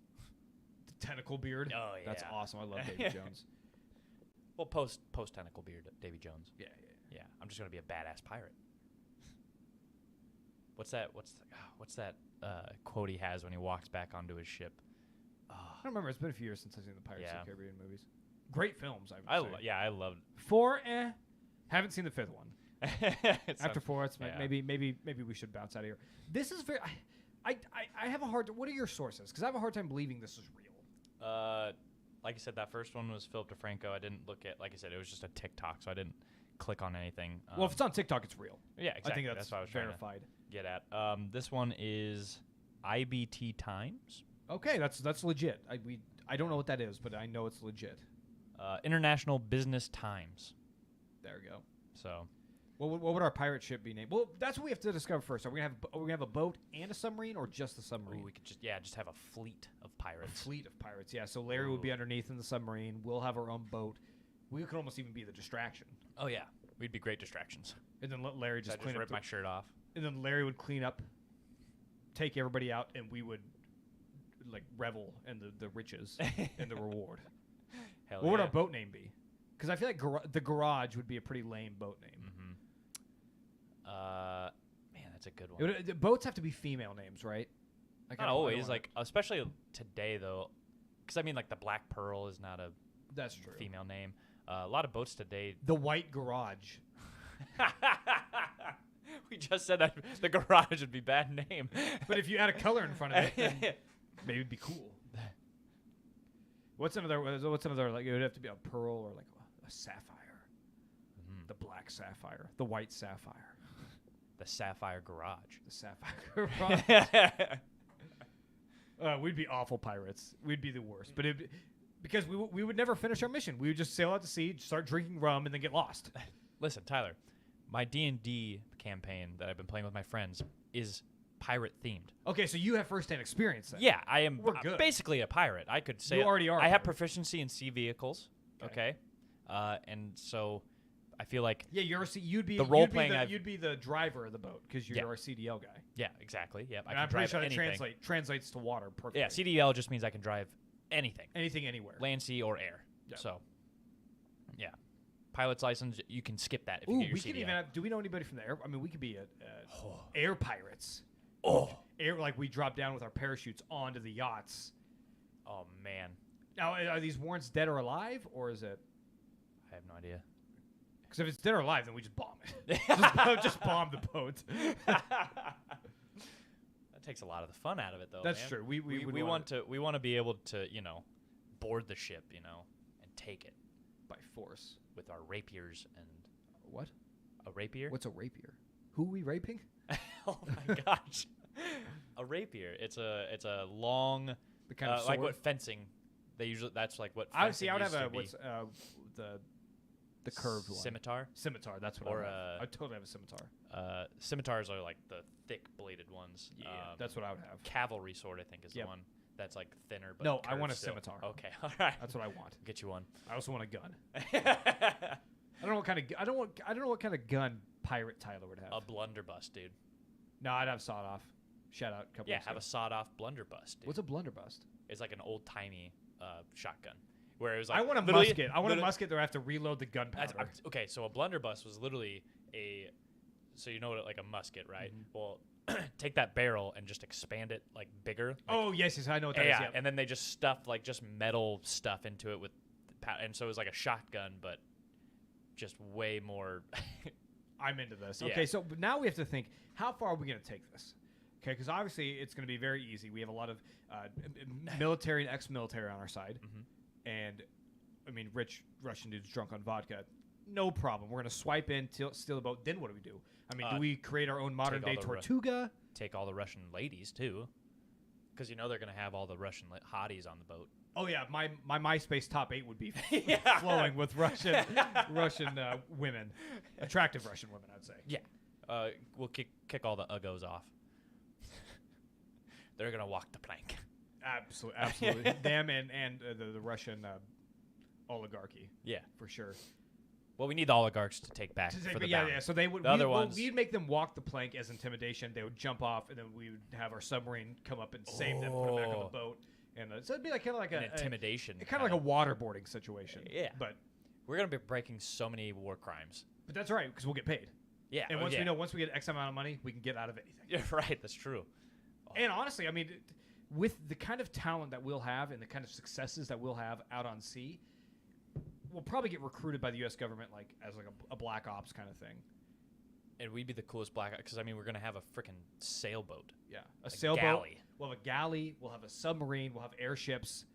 The tentacle beard. Oh yeah, That's awesome. I love Davy Jones. Well, post tentacle beard, Davy Jones. Yeah. Yeah, I'm just gonna be a badass pirate. What's that quote he has when he walks back onto his ship? I don't remember. It's been a few years since I've seen the Pirates of the Caribbean movies. Great films, I would say. I loved 4, haven't seen the 5th one. After 4, it's yeah. maybe we should bounce out of here. This is very. I have a hard. What are your sources? Because I have a hard time believing this is real. Like I said, that first one was Philip Defranco. I didn't look at, like I said, it was just a TikTok, so I didn't click on anything. Well, if it's on TikTok, it's real. Yeah, exactly. I think that's what I was verified. Trying to get at. This one is IBT Times. Okay, that's legit. I don't know what that is, but I know it's legit. International Business Times. There we go. So, what would our pirate ship be named? Well, that's what we have to discover first. Are we gonna have a boat and a submarine, or just the submarine? we could just have a fleet of pirates. A fleet of pirates. Yeah. So Larry would be underneath in the submarine. We'll have our own boat. We could almost even be the distraction. Oh yeah, we'd be great distractions. And then let Larry just clean up. Rip my shirt off. And then Larry would clean up, take everybody out, and we would revel in the riches and the reward. Hell What would our boat name be? Because I feel like the Garage would be a pretty lame boat name. Man, that's a good one. The boats have to be female names, right? Not always, especially today though, because I mean, the Black Pearl is not a that's true female name. A lot of boats today. The White Garage. We just said that the Garage would be bad name, but if you add a color in front of it, then maybe it'd be cool. What's another? It would have to be a pearl or a sapphire. The black sapphire, the white sapphire, the Sapphire Garage. The Sapphire Garage. We'd be awful pirates. We'd be the worst. But because we would never finish our mission. We would just sail out to sea, start drinking rum, and then get lost. Listen, Tyler, my D&D campaign that I've been playing with my friends is pirate themed. Okay, so you have first-hand experience then. Yeah, I am good. Basically a pirate. I could say you already are. I have proficiency in sea vehicles. Okay, and so I feel like you'd be the role playing. You'd be the driver of the boat because you're our CDL guy. Yeah, exactly. Yeah, I'm pretty sure that translates to water perfectly. Yeah, CDL just means I can drive anything, anywhere, land, sea, or air. Yep. So, yeah, pilot's license you can skip that if you get your CDL. Could even do we know anybody from the air? I mean, we could be air pirates. Air we drop down with our parachutes onto the yachts. Oh man! Now, are these warrants dead or alive, or is it? I have no idea. Because if it's dead or alive, then we just bomb it. just bomb the boat. That takes a lot of the fun out of it, though. That's man. true. We want to be able to board the ship, and take it by force with our rapiers and what? A rapier? What's a rapier? Who are we raping? Oh my gosh! A rapier. It's a long, the kind of sword? like what fencing. That's like what. I would have the curved one. Scimitar. Scimitar. That's what I have. I totally have a scimitar. Scimitars are like the thick bladed ones. Yeah, that's what I would have. Cavalry sword, I think, is the one that's like thinner. But no, I want a still. scimitar. Okay, all right. That's what I want. Get you one. I also want a gun. I don't know what kind of gun pirate Tyler would have. A blunderbuss, dude. No, I'd have sawed off. Shout out a couple. Yeah, have a sawed off blunderbuss. Dude. What's a blunderbuss? It's like an old timey shotgun. Where it was I want a musket. I want a musket that I have to reload the gunpowder. Okay, so a blunderbuss was literally so you know what, like a musket, right? Mm-hmm. Well, take that barrel and just expand it bigger. Yes, I know what that is. Yeah, and then they just stuffed just metal stuff into it and so it was like a shotgun, but just way more. I'm into this. Yeah. Okay, so now we have to think, how far are we going to take this? Okay, because obviously it's going to be very easy. We have a lot of military and ex-military on our side. Mm-hmm. And, I mean, rich Russian dudes drunk on vodka. No problem. We're going to swipe in, steal the boat. Then what do we do? I mean, do we create our own modern-day Tortuga? Take all the Russian ladies, too. Because they're going to have all the Russian hotties on the boat. Oh yeah, my MySpace top 8 would be flowing with Russian women, attractive Russian women, I'd say. Yeah, we'll kick all the uggos off. They're gonna walk the plank. Absolutely. Them and the Russian oligarchy. Yeah, for sure. Well, we need the oligarchs to take back for the bounty. Yeah. So they would. We'd make them walk the plank as intimidation. They would jump off, and then we would have our submarine come up and save them, put them back on the boat, and so it'd be kind of like an intimidation, kind of like a waterboarding situation. Yeah, but we're gonna be breaking so many war crimes. But that's all right because we'll get paid. Yeah, and once we get X amount of money, we can get out of anything. Yeah, right. That's true. And honestly, I mean, with the kind of talent that we'll have and the kind of successes that we'll have out on sea, we'll probably get recruited by the U.S. government as a black ops kind of thing. And we'd be the coolest black ops because we're gonna have a freaking sailboat. Yeah, a sailboat. Galley. We'll have a galley. We'll have a submarine. We'll have airships.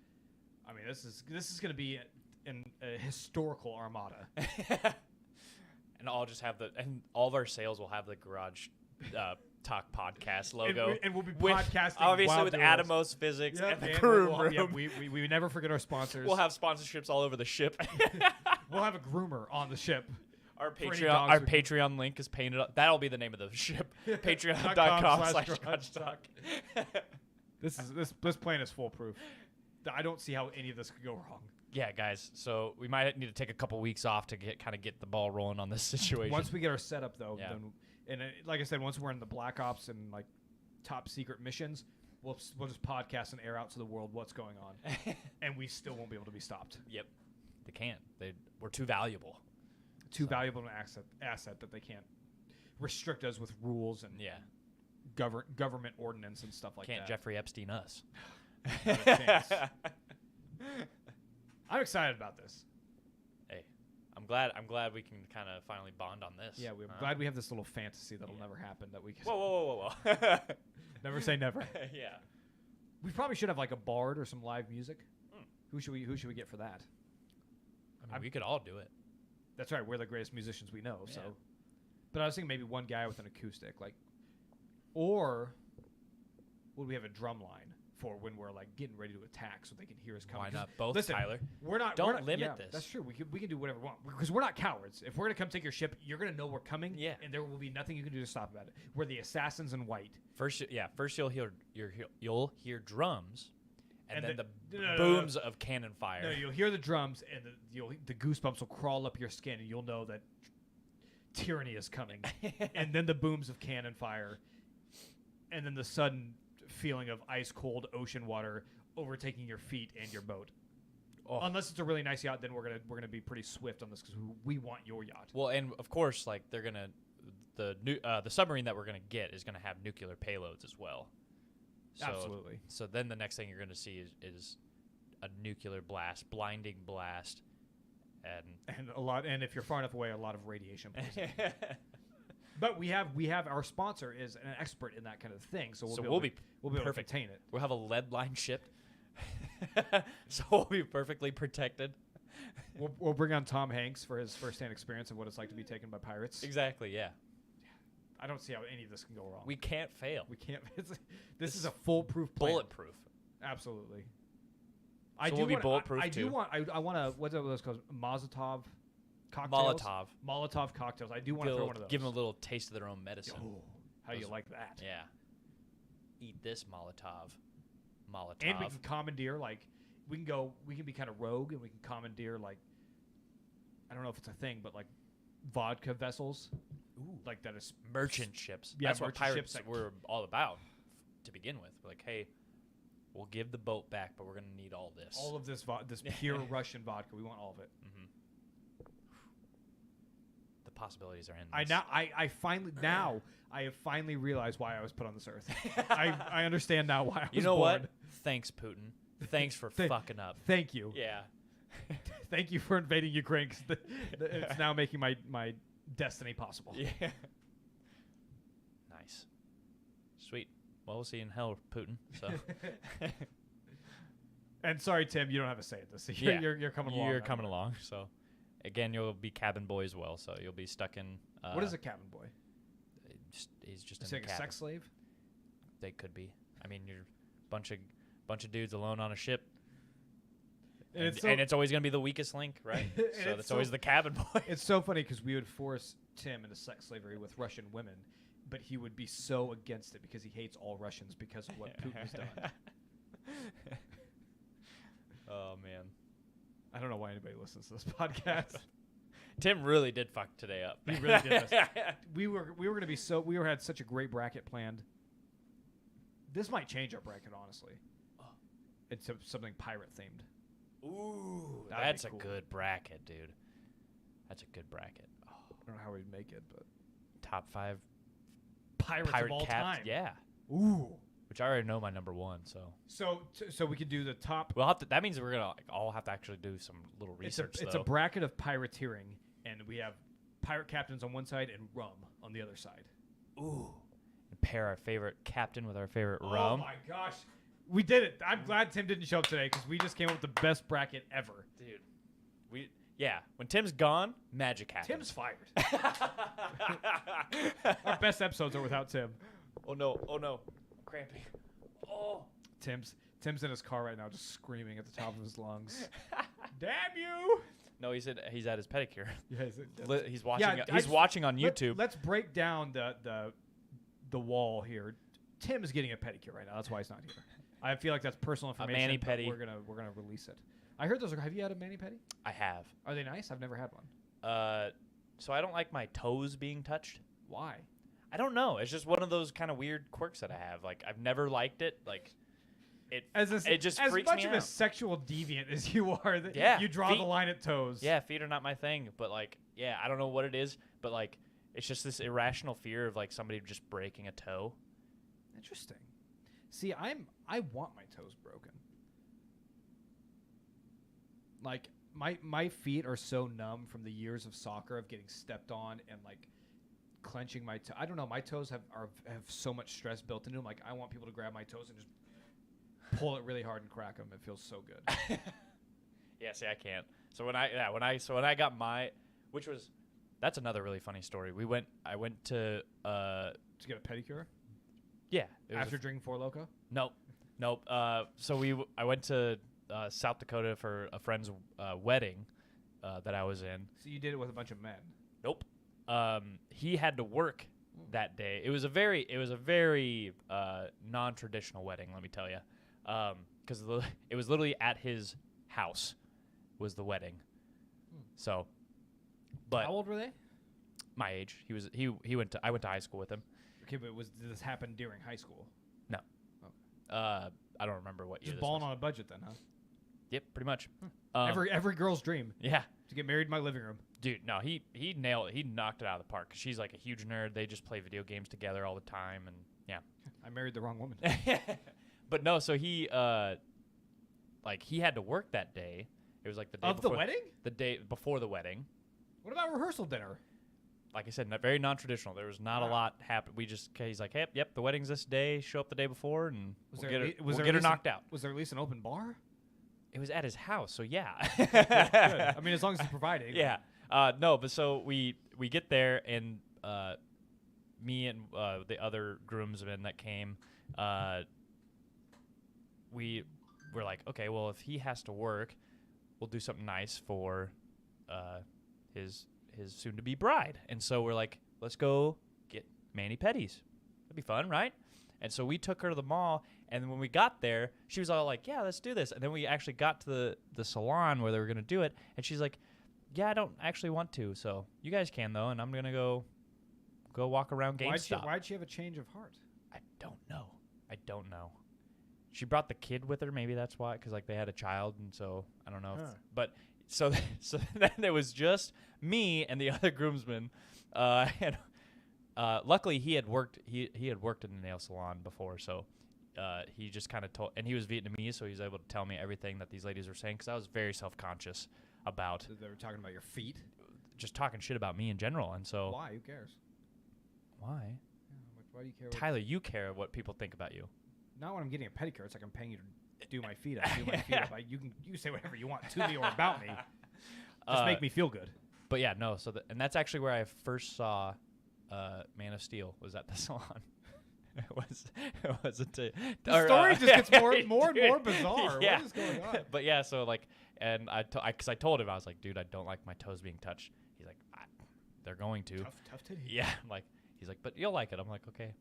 I mean, this is gonna be a historical armada. And all of our sails will have the Garage Talk podcast logo, and we'll be podcasting obviously with Atomos Physics and the crew room. Yeah, we never forget our sponsors. We'll have sponsorships all over the ship. We'll have a groomer on the ship. Our Patreon link is painted up. That'll be the name of the ship. Patreon.com/GarageTalk. This plan is foolproof. I don't see how any of this could go wrong. Yeah, guys. So we might need to take a couple weeks off to get the ball rolling on this situation. Once we get our setup, though, then, like I said, once we're in the Black Ops and top secret missions, we'll just podcast and air out to the world what's going on, and we still won't be able to be stopped. Yep, they can't. We're too valuable. Too valuable an asset that they can't restrict us with rules and government ordinance and stuff like that. Can't Jeffrey Epstein us. Not a chance. I'm excited about this. Hey, I'm glad we can kind of finally bond on this. Yeah, we're glad we have this little fantasy that'll never happen that we can. Whoa. Never say never. Yeah. We probably should have a bard or some live music. Who should we get for that? I mean, we could all do it. That's right. We're the greatest musicians we know. Yeah. So, but I was thinking maybe one guy with an acoustic, or would we have a drum line for when we're getting ready to attack, so they can hear us coming? Why not both, Listen, Tyler? Don't limit this. That's true. We can do whatever we want because we're not cowards. If we're gonna come take your ship, you're gonna know we're coming. Yeah. And there will be nothing you can do to stop about it. We're the assassins in white. First you'll hear drums. And then the booms of cannon fire. No, you'll hear the drums, and the goosebumps will crawl up your skin, and you'll know that tyranny is coming. And then the booms of cannon fire, and then the sudden feeling of ice-cold ocean water overtaking your feet and your boat. Oh. Unless it's a really nice yacht, then we're gonna be pretty swift on this because we want your yacht. Well, and of course, they're gonna the submarine that we're gonna get is gonna have nuclear payloads as well. So, absolutely. So then the next thing you're going to see is a nuclear blast, blinding blast, and if you're far enough away, a lot of radiation. But we have our sponsor is an expert in that kind of thing, so we'll be able to contain it. We'll have a lead line ship, so we'll be perfectly protected. We'll bring on Tom Hanks for his first-hand experience of what it's like to be taken by pirates. Exactly. Yeah. I don't see how any of this can go wrong. We can't fail. We can't. This is a foolproof plan. Bulletproof. Absolutely. So we'll be bulletproof too. I want to. What's those called? Molotov cocktails. Molotov cocktails. I do want to throw one of those. Give them a little taste of their own medicine. Oh, how do you like that? Yeah. Eat this Molotov. And we can commandeer we can be kind of rogue and we can commandeer I don't know if it's a thing, but vodka vessels. Ooh. That is merchant ships. Yeah, that's what pirates were all about to begin with. Hey, we'll give the boat back, but we're going to need all this. All of this this pure Russian vodka. We want all of it. Mm-hmm. The possibilities are endless. I have finally realized why I was put on this earth. I understand now why I was You know born. what? Thanks, Putin. Thanks for fucking up. Thank you. Yeah. Thank you for invading Ukraine because it's now making my destiny possible. Yeah. Nice. Sweet. Well, we'll see you in hell, Putin. So. And sorry, Tim, you don't have a say at this. You're coming along. You're coming along. So, again, you'll be cabin boy as well. So you'll be stuck in. What is a cabin boy? He's just is in the cabin. A sex slave? They could be. I mean, you're a bunch of dudes alone on a ship. And it's always going to be the weakest link, right? So that's always the cabin boy. It's so funny because we would force Tim into sex slavery with Russian women, but he would be so against it because he hates all Russians because of what Putin's done. Oh, man. I don't know why anybody listens to this podcast. Tim really did fuck today up. He really did this. We were going to be had such a great bracket planned. This might change our bracket, honestly. It's something pirate themed. Ooh, That'd that's be cool. a good bracket, dude. That's a good bracket. Oh, I don't know how we'd make it, but top 5 pirates pirate of all caps. time. Yeah. Ooh. Which I already know my number 1, so. So we could do the top. We'll have to. That means we're gonna all have to actually do some little research. It's a bracket of pirateering, and we have pirate captains on one side and rum on the other side. Ooh. And pair our favorite captain with our favorite rum. Oh my gosh, we did it! I'm glad Tim didn't show up today because we just came up with the best bracket ever. Dude, when Tim's gone, magic happens. Tim's fired. Our best episodes are without Tim. Oh no, cramping. Oh, Tim's in his car right now, just screaming at the top of his lungs. Damn you! No, he's at his pedicure. Yeah, he's watching. He's watching on YouTube. Let's break down the wall here. Tim is getting a pedicure right now. That's why he's not here. I feel like that's personal information. A mani-pedi. We're gonna release it. I heard those. Have you had a mani-pedi? I have. Are they nice? I've never had one. So I don't like my toes being touched. Why? I don't know. It's just one of those kind of weird quirks that I have. Like I've never liked it. Like it just freaks me out. As much of a sexual deviant as you are, you draw the line at toes. Yeah, feet are not my thing. But like, yeah, I don't know what it is. But like, it's just this irrational fear of like somebody just breaking a toe. Interesting. See, I want my toes broken. Like my feet are so numb from the years of soccer of getting stepped on and like clenching my toe. I don't know. My toes have so much stress built into them. Like I want people to grab my toes and just pull it really hard and crack them. It feels so good. Yeah, see, I can't. So when I got that's another really funny story. I went to get a pedicure. Yeah. After drinking 4 Loko? Nope. So I went to South Dakota for a friend's wedding that I was in. So you did it with a bunch of men? Nope. He had to work that day. It was a very non-traditional wedding, let me tell you, because it was literally at his house was the wedding. So, but how old were they? My age. I went to high school with him. Okay, but did this happen during high school? No. Okay. I don't remember what year. Just balling on a budget then, huh? Yep, pretty much. Every girl's dream. Yeah. To get married in my living room. Dude, no, he nailed it. He knocked it out of the park. 'Cause she's like a huge nerd. They just play video games together all the time, and yeah. I married the wrong woman. But no, so he had to work that day. It was like the day of before the wedding. The day before the wedding. What about rehearsal dinner? Like I said, very non-traditional. There was not a lot happen. He's like, yep, the wedding's this day. Show up the day before, and we'll get her knocked out. Was there at least an open bar? It was at his house, so yeah. Good. I mean, as long as he's providing. Yeah. No, but so we get there, and me and the other groomsmen that came, we were like, okay, well, if he has to work, we'll do something nice for his soon-to-be bride. And so we're like, let's go get mani-pedis. That'd be fun, right? And so we took her to the mall, and when we got there, she was all like, yeah, let's do this. And then we actually got to the salon where they were going to do it, and she's like, yeah, I don't actually want to, so you guys can, though, and I'm going to go walk around GameStop. Why'd she have a change of heart? I don't know. She brought the kid with her. Maybe that's why, because like they had a child, and so I don't know. But so then there was just me and the other groomsmen, and luckily he had worked. He had worked in the nail salon before, so he just kind of told. And he was Vietnamese, so he was able to tell me everything that these ladies were saying, because I was very self-conscious about. So they were talking about your feet, just talking shit about me in general, and so. Why? Who cares? Why? Yeah, why do you care? Tyler, you care what people think about you. Not when I'm getting a pedicure. It's like I'm paying you to do my feet up. You can say whatever you want to me or about me. Just make me feel good. But yeah, no. So and that's actually where I first saw Man of Steel, was at the salon. It wasn't. The story just gets more and more bizarre. Yeah. What is going on? But yeah, so like And because I told him, I was like, dude, I don't like my toes being touched. He's like, they're going to. Tough titty. Yeah. I'm like, he's like, but you'll like it. I'm like, okay.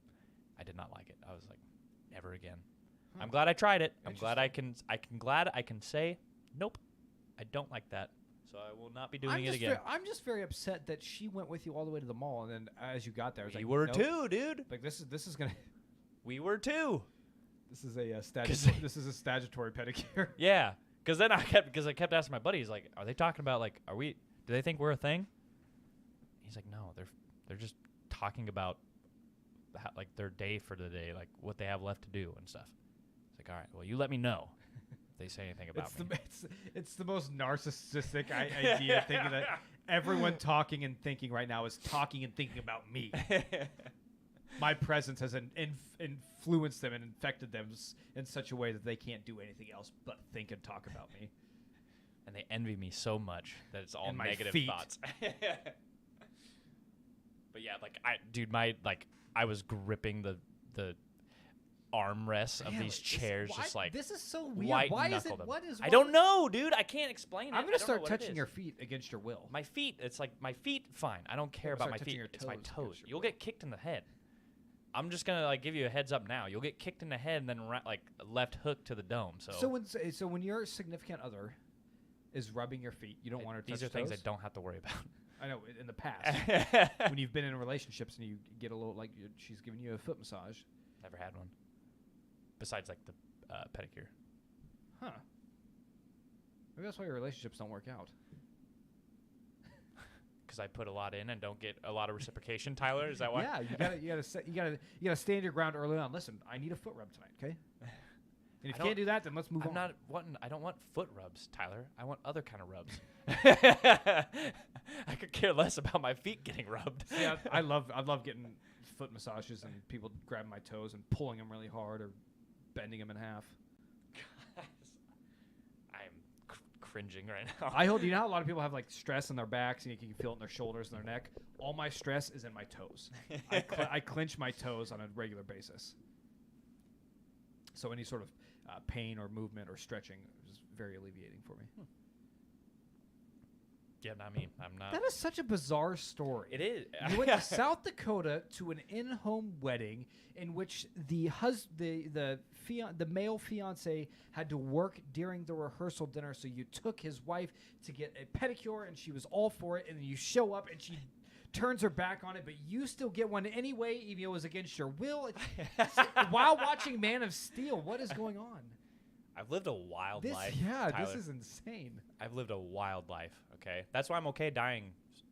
I did not like it. I was like, never again. Huh. I'm glad I tried it. I'm glad I can say, nope, I don't like that. So I will not be doing it again. I'm just very upset that she went with you all the way to the mall, and then as you got there, I was We like, were nope. too, dude. Like this is gonna. We were too. This is a statutory pedicure. Yeah, because then I kept asking my buddy. He's like, "Are they talking about like, do they think we're a thing?" He's like, "No, they're just talking about like their day for the day, like what they have left to do and stuff." It's like, all right, well, you let me know if they say anything about me. It's the most narcissistic idea, thinking that everyone talking and thinking right now is talking and thinking about me. My presence has influenced them and infected them in such a way that they can't do anything else but think and talk about me. And they envy me so much that it's all And my negative feet. thoughts. But yeah, like I was gripping the armrests of these chairs, just like this is so weird. white Why is it? knuckled them. What is? I don't know, dude. I can't explain it. I'm I gonna don't know start what it touching is. your feet against your will. My feet. It's like my feet. Fine. I don't care I'm gonna about my start touching feet. your It's my toes toes. against your You'll will. get kicked in the head. I'm just gonna like give you a heads up now. You'll get kicked in the head and then like left hook to the dome. So when your significant other is rubbing your feet, you don't want her to these touch are things I toes? don't have to worry about. I know in the past when you've been in relationships and you get a little like she's giving you a foot massage. Never had one. Besides like the pedicure. Huh. Maybe that's why your relationships don't work out. Because I put a lot in and don't get a lot of reciprocation. Tyler, is that why? Yeah, you gotta stand your ground early on. Listen, I need a foot rub tonight, okay? And if you can't do that, then let's move on. I don't want foot rubs, Tyler. I want other kind of rubs. I could care less about my feet getting rubbed. Yeah, I love getting foot massages and people grabbing my toes and pulling them really hard or bending them in half. I'm cringing right now. You know how a lot of people have like stress in their backs and you can feel it in their shoulders and their neck? All my stress is in my toes. I clench my toes on a regular basis. So any sort of pain or movement or stretching is very alleviating for me. Yeah, not me. I'm not. That is such a bizarre story. It is. You went to South Dakota to an in-home wedding in which the male fiance had to work during the rehearsal dinner. So you took his wife to get a pedicure, and she was all for it. And then you show up, and she turns her back on it, but you still get one anyway, even though it was against your will. While watching Man of Steel, what is going on? I've lived a wild life. Yeah, Tyler. this is insane. I've lived a wild life. Okay, that's why I'm okay dying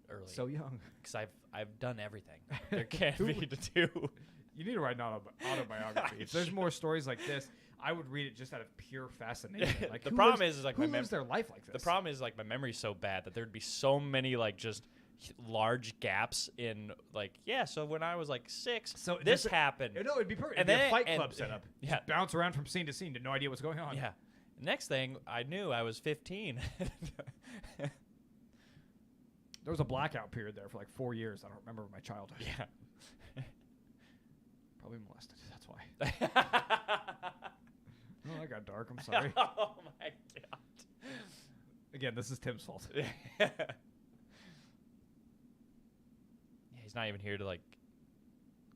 early. So young. Because I've done everything there can be to do. You need to write an autobiography. If there's more stories like this, I would read it just out of pure fascination. Like The problem is like who lives their life like this? The problem is like my memory's so bad that there'd be so many like just large gaps in like so when I was like 6, so this happened. No, it'd be perfect. And It'd be then a Fight Club setup. Yeah, just bounce around from scene to scene, to no idea what's going on. Yeah. Next thing I knew, I was 15. There was a blackout period there for like 4 years. I don't remember my childhood. Yeah. Probably molested. That's why. Oh, that got dark. I'm sorry. Oh my god. Again, this is Tim's fault. Yeah, he's not even here to like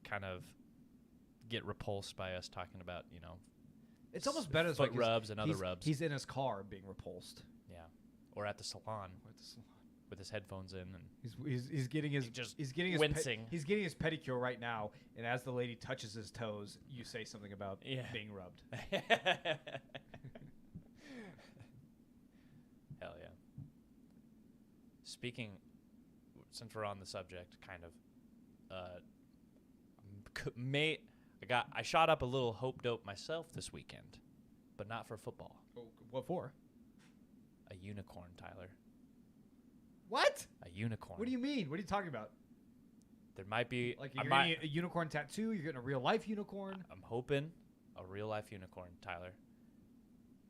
kind of get repulsed by us talking about, It's almost better as foot like rubs and other rubs. He's in his car being repulsed. Yeah. Or at the salon. With his headphones in, and he's getting his wincing. He's getting his pedicure right now, and as the lady touches his toes, you say something about being rubbed. Hell yeah. Speaking, since we're on the subject, kind of, I shot up a little hope dope myself this weekend, but not for football. Oh, what for? A unicorn, Tyler. What? A unicorn. What do you mean? What are you talking about? There might be like you're getting a unicorn tattoo. You're getting a real life unicorn. I'm hoping a real life unicorn, Tyler.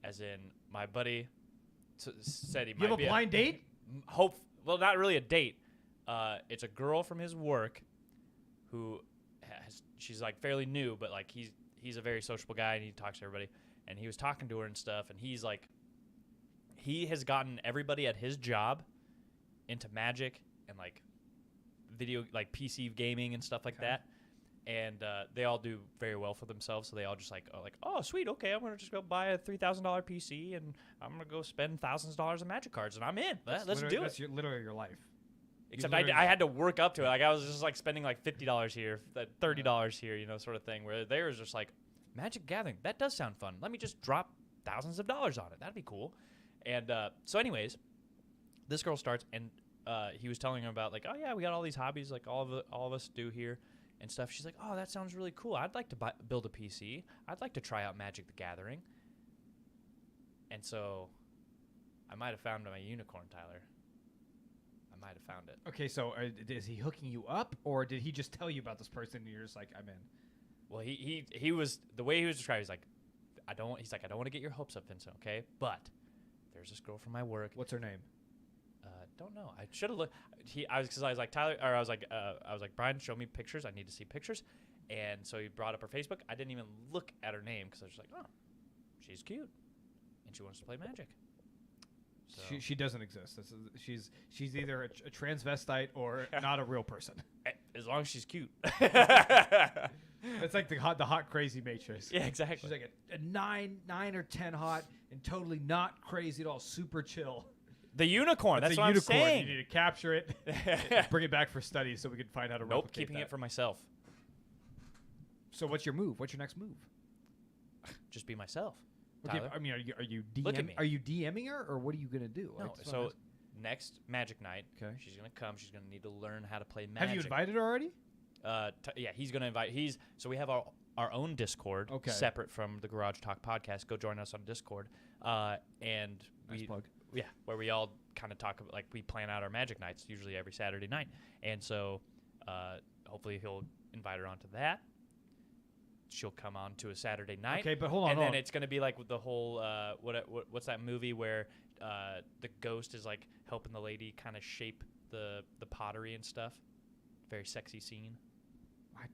As in, my buddy said he might be. You have a blind date? Well, not really a date. It's a girl from his work who she's like fairly new, but like he's a very sociable guy and he talks to everybody. And he was talking to her and stuff, and he's like, he has gotten everybody at his job into Magic and like video, like PC gaming and stuff like that. And they all do very well for themselves. So they all just like, oh, sweet. Okay, I'm going to just go buy a $3,000 PC and I'm going to go spend thousands of dollars on Magic cards. And I'm in. Let's do it. That's literally your life. Except I had to work up to it. Like I was just like spending like $50 here, $30 here, you know, sort of thing. Where they was just like, Magic Gathering, that does sound fun. Let me just drop thousands of dollars on it. That'd be cool. And so anyways, this girl starts, and he was telling her about like, oh yeah, we got all these hobbies like all of us do here and stuff. She's like, oh, that sounds really cool. I'd like to build a PC. I'd like to try out Magic the Gathering. And so I might have found my unicorn, Tyler. I might have found it. Okay, so is he hooking you up, or did he just tell you about this person and you're just like, I'm in? Well, he was, the way he was describing, he's like, I don't want to get your hopes up, Vincent, okay? But there's this girl from my work. What's her name? Don't know. I should have looked. I was like, Tyler, or I was like, Brian, show me pictures. I need to see pictures. And so he brought up her Facebook. I didn't even look at her name because I was just like, oh, she's cute, and she wants to play Magic. So. She doesn't exist. She's either a transvestite or not a real person. As long as she's cute. It's like the hot crazy matrix. Yeah, exactly. She's like a 9 or 10 hot and totally not crazy at all, super chill. The unicorn. That's what I'm unicorn. saying. You need to capture it, and bring it back for study so we can find out how to replicate keeping that. it for myself. So what's your move? What's your next move? Just be myself. Okay, Tyler. I mean, are you Look at me. Are you DMing her, or what are you gonna do? No. So next Magic night, okay, she's gonna come. She's gonna need to learn how to play Magic. Have you invited her already? Yeah, he's gonna invite. So we have our own Discord, separate from the Garage Talk podcast. Go join us on Discord, and nice plug. Yeah, where we all kind of talk about, like, we plan out our Magic nights usually every Saturday night, and so hopefully he'll invite her onto that. She'll come on to a Saturday night. Okay, but hold on. And then it's going to be like the whole what's that movie where the ghost is like helping the lady kind of shape the pottery and stuff. Very sexy scene.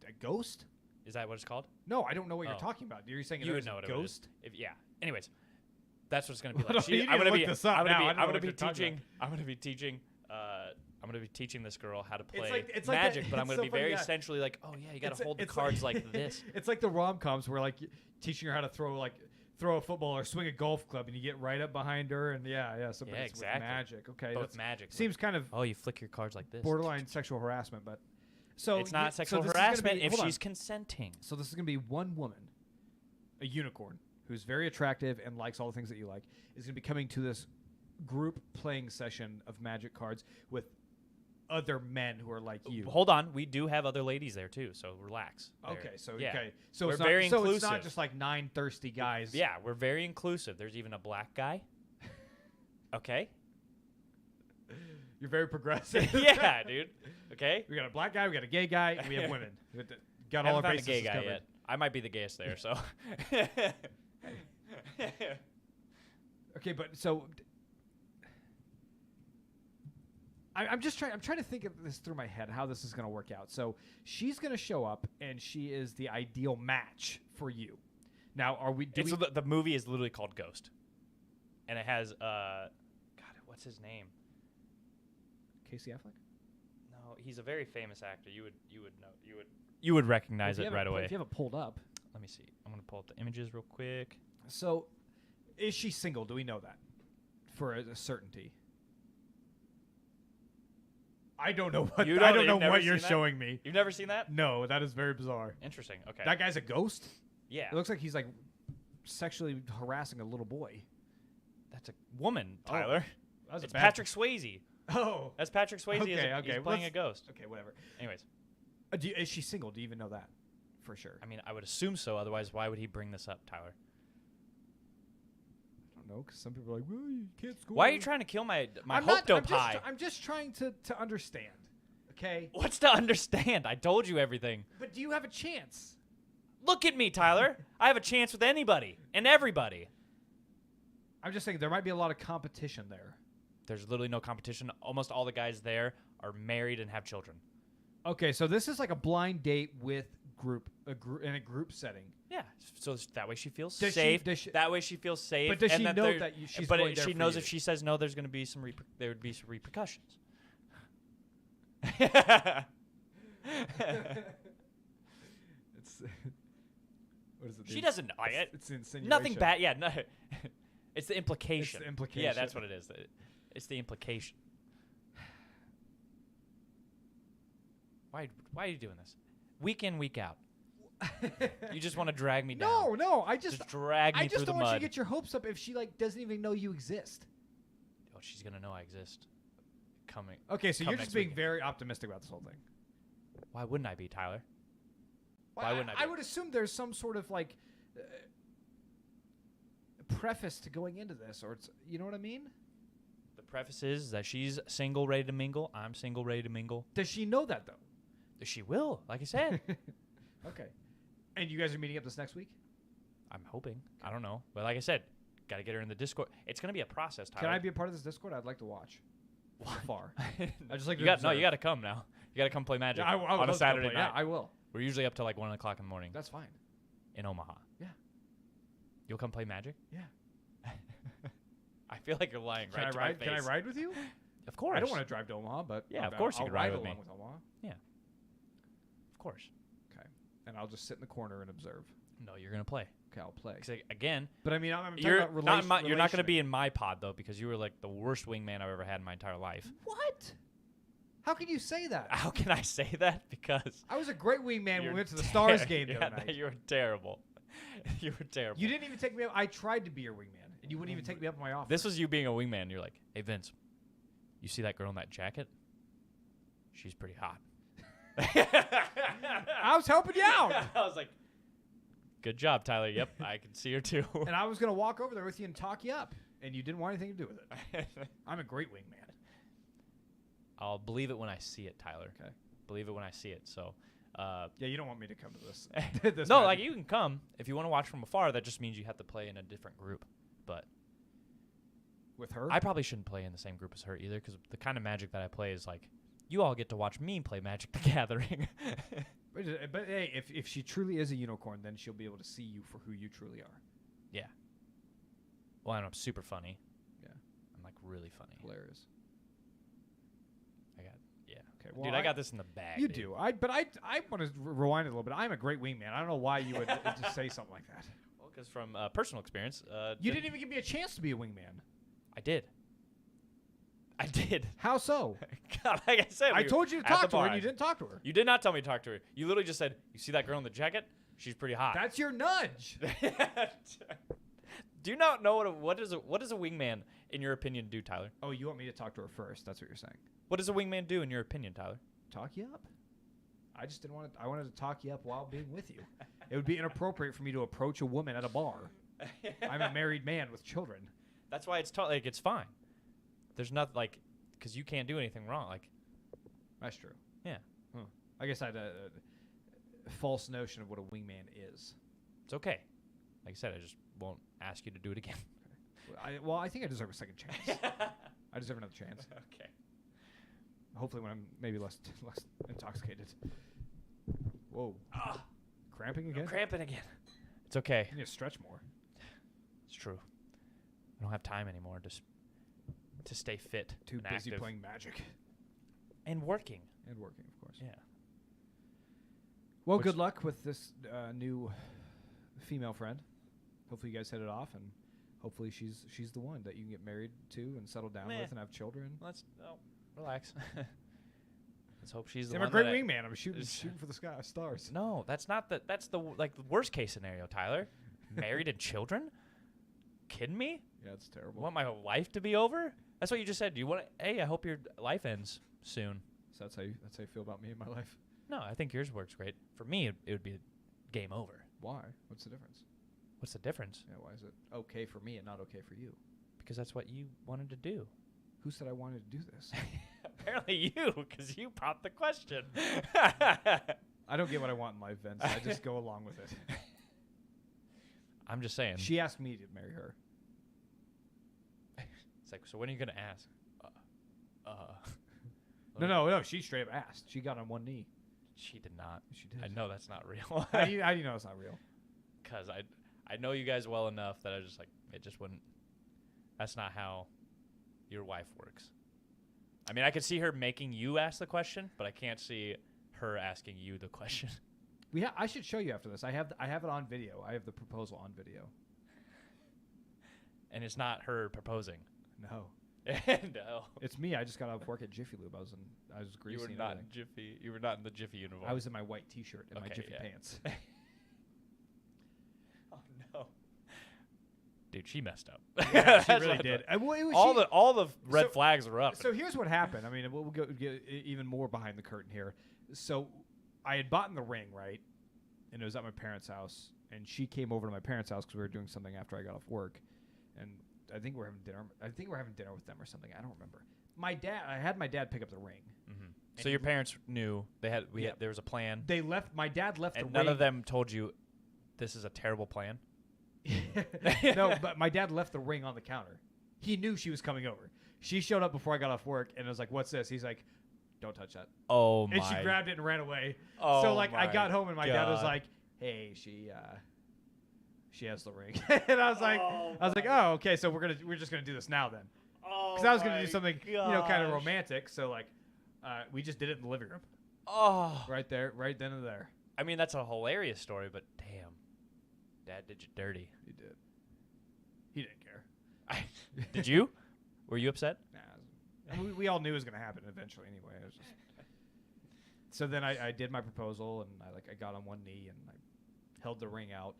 A ghost? Is that what it's called? No, I don't know what you're talking about. You're saying you would know what a ghost? Yeah. Anyways, that's what it's going to be like. I'm going to be teaching this girl how to play Magic, but I'm going to be very essentially like, oh yeah, you got to hold the cards like this. It's like the rom-coms where like teaching her how to throw a football or swing a golf club, and you get right up behind her, and so yeah, exactly. With Magic. Okay, but with Magic seems kind of you flick your cards like this. Borderline sexual harassment, but so it's not sexual harassment if she's consenting. So this is going to be one woman, a unicorn, who's very attractive and likes all the things that you like, is going to be coming to this group playing session of Magic cards with other men who are like you. Hold on, we do have other ladies there too, so relax. Okay, so we're very inclusive. It's not just like 9 thirsty guys. Yeah, we're very inclusive. There's even a black guy. Okay. You're very progressive. Yeah, dude. Okay. We got a black guy, we got a gay guy, and we have women. Got all our bases gay guy covered. yet. I might be the gayest there, so. Okay, but so I'm trying to think of this through my head, how this is going to work out. So she's going to show up, and she is the ideal match for you. Now, the movie is literally called Ghost, and it has what's his name? Casey Affleck? No, he's a very famous actor. You would recognize it right away. If you have it pulled up, let me see. I'm going to pull up the images real quick. So, is she single? Do we know that for a certainty? I don't know what you're showing me. You've never seen that? No, that is very bizarre. Interesting. Okay. That guy's a ghost? Yeah. It looks like he's like sexually harassing a little boy. That's a woman, Tyler. Oh, it's Patrick Swayze. Oh. That's Patrick Swayze. Okay. He's playing a ghost. Okay, whatever. Anyways. Is she single? Do you even know that for sure? I mean, I would assume so. Otherwise, why would he bring this up, Tyler? No, because some people are like, well, you can't score. Why are you trying to kill my hope pie? I'm just trying to understand, okay? What's to understand? I told you everything. But do you have a chance? Look at me, Tyler. I have a chance with anybody and everybody. I'm just saying there might be a lot of competition there. There's literally no competition. Almost all the guys there are married and have children. Okay, so this is like a blind date with in a group setting. Yeah, So that way she feels Does safe. she- that way she feels safe. But does and she that know there- that she's But going there she for knows you? if she says no, there's going to be there would be some repercussions. It's what is it? She doesn't know. It's insinuation. Nothing bad. Yeah, no. It's the implication. It's the implication. Yeah, that's what it is. It's the implication. Why are you doing this? Week in, week out. You just want to drag me down. No, I just drag me I through just the don't want you mud. to get your hopes up if she doesn't even know you exist. Oh, she's gonna know I exist. Coming. Okay, so come you're next just being weekend. very optimistic about this whole thing. Why wouldn't I be, Tyler? Well, Why wouldn't I be? I would assume there's some sort of preface to going into this, or it's you know what I mean? The preface is that she's single, ready to mingle. I'm single, ready to mingle. Does she know that though? She will, like I said. Okay. And you guys are meeting up this next week? I'm hoping. I don't know, but like I said, got to get her in the Discord. It's gonna be a process, Tyler. Can I be a part of this Discord? I'd like to watch. So far. I just like you to got no. observe. You got to come now. You got to come play Magic Yeah, I would on love a to Saturday play. night. Yeah, I will. We're usually up till like 1 o'clock in the morning That's fine. in Omaha. Yeah. You'll come play Magic? Yeah. I feel like you're lying Can right I to ride? my Can I face. ride with you? Of course. I don't want to drive to Omaha, but Yeah, of course you I'll can ride ride with along me. with Omaha. Of course. Okay. And I'll just sit in the corner and observe. No, you're gonna play. Okay, I'll play. 'Cause again, But I mean, I'm talking you're about not in my, you're not gonna relationship. be in my pod though, because you were like the worst wingman I've ever had in my entire life. What? How can you say that? How can I say that? Because I was a great wingman when you're we went to the Stars ter- game the yeah, other night. You were terrible. You were terrible. You didn't even take me up. I tried to be your wingman, and you wouldn't even take me up on my offer. This was you being a wingman. You're like, hey Vince, you see that girl in that jacket? She's pretty hot. I was helping you out. I was like, good job, Tyler. Yep, I can see her too. And I was going to walk over there with you and talk you up, and you didn't want anything to do with it. I'm a great wingman. I'll believe it when I see it, Tyler. Okay. Believe it when I see it. So, Yeah, you don't want me to come to this. this no, magic. like you can come if you want to watch from afar. That just means you have to play in a different group. But With her? I probably shouldn't play in the same group as her either, because the kind of Magic that I play is like, you all get to watch me play Magic the Gathering. But hey, if she truly is a unicorn, then she'll be able to see you for who you truly are. Yeah. Well, and I'm super funny. Yeah. I'm like really funny. Hilarious. Yeah. Okay. Well, Dude, I got this in the bag. You dude. do. But I want to rewind it a little bit. I'm a great wingman. I don't know why you would just say something like that. Well, because from personal experience, You didn't even give me a chance to be a wingman. I did. How so? God, like I said, I we told you were to at talk the to her, bar. and you didn't talk to her. You did not tell me to talk to her. You literally just said, "You see that girl in the jacket? She's pretty hot." That's your nudge. Do you not know what does a wingman in your opinion do, Tyler? Oh, you want me to talk to her first? That's what you're saying. What does a wingman do in your opinion, Tyler? Talk you up. I just didn't want to. I wanted to talk you up while being with you. It would be inappropriate for me to approach a woman at a bar. I'm a married man with children. That's why it's like it's fine. There's not like because you can't do anything wrong. Like That's true. Yeah. Huh. I guess I had a false notion of what a wingman is. it's okay. Like I said, I just won't ask you to do it again. I think I deserve a second chance. I deserve another chance. Okay. Hopefully, when I'm maybe less intoxicated. Whoa. Cramping again? I'm cramping again. It's okay. You need to stretch more. It's true. I don't have time anymore to stay fit. Too and busy active. playing Magic. And working. And working, of course. Yeah. Well, Which- good luck with this new female friend. Hopefully, you guys hit it off, and hopefully, she's the one that you can get married to and settle down Meh. with and have children. Relax. Let's hope she's the I'm one. a great that wingman. I'm shooting for the stars. No, that's not the. That's the the worst case scenario, Tyler. Married and children? Kidding me? Yeah, it's terrible. You want my life to be over? That's what you just said. Do you want? Hey, I hope your life ends soon. So that's how you feel about me in my life. No, I think yours works great. For me, it would be game over. Why? What's the difference? What's the difference? Yeah, why is it okay for me and not okay for you? Because that's what you wanted to do. Who said I wanted to do this? Apparently you, because you popped the question. I don't get what I want in life, Vince. I just go along with it. I'm just saying. She asked me to marry her. It's like, so when are you going to ask? No. She straight up asked. She got on one knee. She did not. She did. I know that's not real. How do you know it's not real? because I know you guys well enough that I just like it just wouldn't. That's not how your wife works. I mean, I could see her making you ask the question, but I can't see her asking you the question. I should show you after this. I have it on video. I have the proposal on video. And it's not her proposing. No. No. It's me. I just got off work at Jiffy Lube. I was greasy. You were not in Jiffy. You were not in the Jiffy uniform. I was in my white T-shirt and my Jiffy yeah. pants. Oh no, dude, she messed up. Yeah, she really did. All the red flags were up. So here's what happened. I mean, we'll get even more behind the curtain here. So I had bought the ring, right? And it was at my parents' house. And she came over to my parents' house because we were doing something after I got off work. And I think we're having dinner. I think we're having dinner with them or something. I don't remember. I had my dad pick up the ring. Mm-hmm. So your parents knew there was a plan. They left. My dad left the ring. And none of them told you this is a terrible plan? No, but my dad left the ring on the counter. He knew she was coming over. She showed up before I got off work and was like, "What's this?" He's like, "Don't touch that." Oh, and she grabbed it and ran away. Oh, so like I got home and my dad was like, "Hey, she has the ring." And I was like, "Oh, okay. So we're just gonna do this now then." Because I was gonna do something kind of romantic. So like, we just did it in the living room. Oh, right there, right then and there. I mean, that's a hilarious story, but damn, Dad did you dirty. He did. He didn't care. Did you? Were you upset? Nah. We all knew it was gonna happen eventually anyway. It was just. So then I did my proposal and I got on one knee and I held the ring out,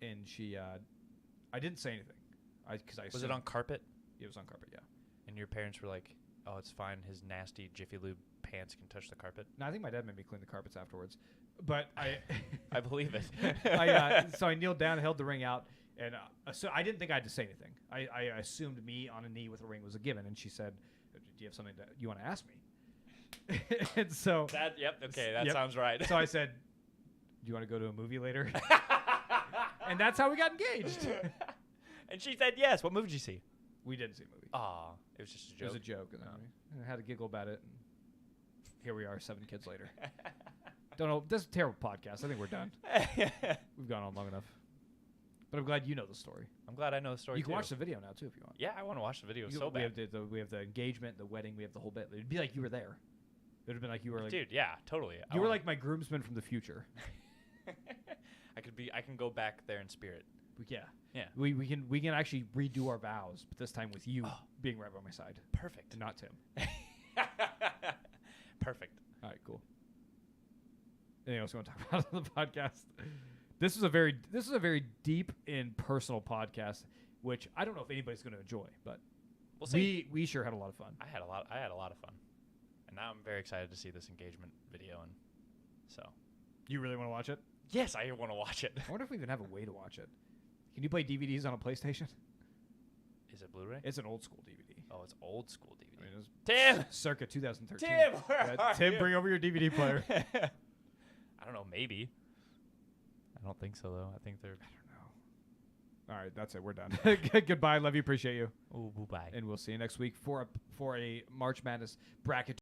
and she I didn't say anything. Was it on carpet? It was on carpet, yeah. And your parents were like, "Oh, it's fine. His nasty Jiffy Lube pants can touch the carpet." No, I think my dad made me clean the carpets afterwards. But I believe it. So I kneeled down, held the ring out, and so I didn't think I had to say anything. I assumed me on a knee with a ring was a given, and she said, "Do you have something that you want to ask me?" And so that sounds right. So I said, "Do you want to go to a movie later?" And that's how we got engaged. And she said yes. What movie did you see? We didn't see a movie. Aw, it was just a joke. It was a joke. And I had to giggle about it. And here we are 7 kids later. Don't know. This is a terrible podcast. I think we're done. We've gone on long enough. But I'm glad you know the story. I'm glad I know the story. You can watch the video now, too, if you want. Yeah, I want to watch the video so bad. We have the engagement, the wedding. We have the whole bit. It'd be like you were there. It would have been like you were like... Dude, yeah, totally. You were like my groomsman from the future. I can go back there in spirit. Yeah. Yeah. We can actually redo our vows, but this time with you being right by my side. Perfect. And not Tim. Perfect. All right, cool. Anything else you want to talk about on the podcast? This is a very deep and personal podcast, which I don't know if anybody's going to enjoy, but we'll see. We sure had a lot of fun. I had a lot of fun. And now I'm very excited to see this engagement video, and so. You really want to watch it? Yes, I want to watch it. I wonder if we even have a way to watch it. Can you play DVDs on a PlayStation? Is it Blu-ray? It's an old school DVD. Oh, it's old school DVD. I mean, it was Tim! Circa 2013. Tim, where are Tim, you? bring over your DVD player. I don't know, maybe. I don't think so, though. I think they're... I don't know. All right, that's it. We're done. Goodbye. Love you. Appreciate you. Ooh, bye. And we'll see you next week for a March Madness bracket.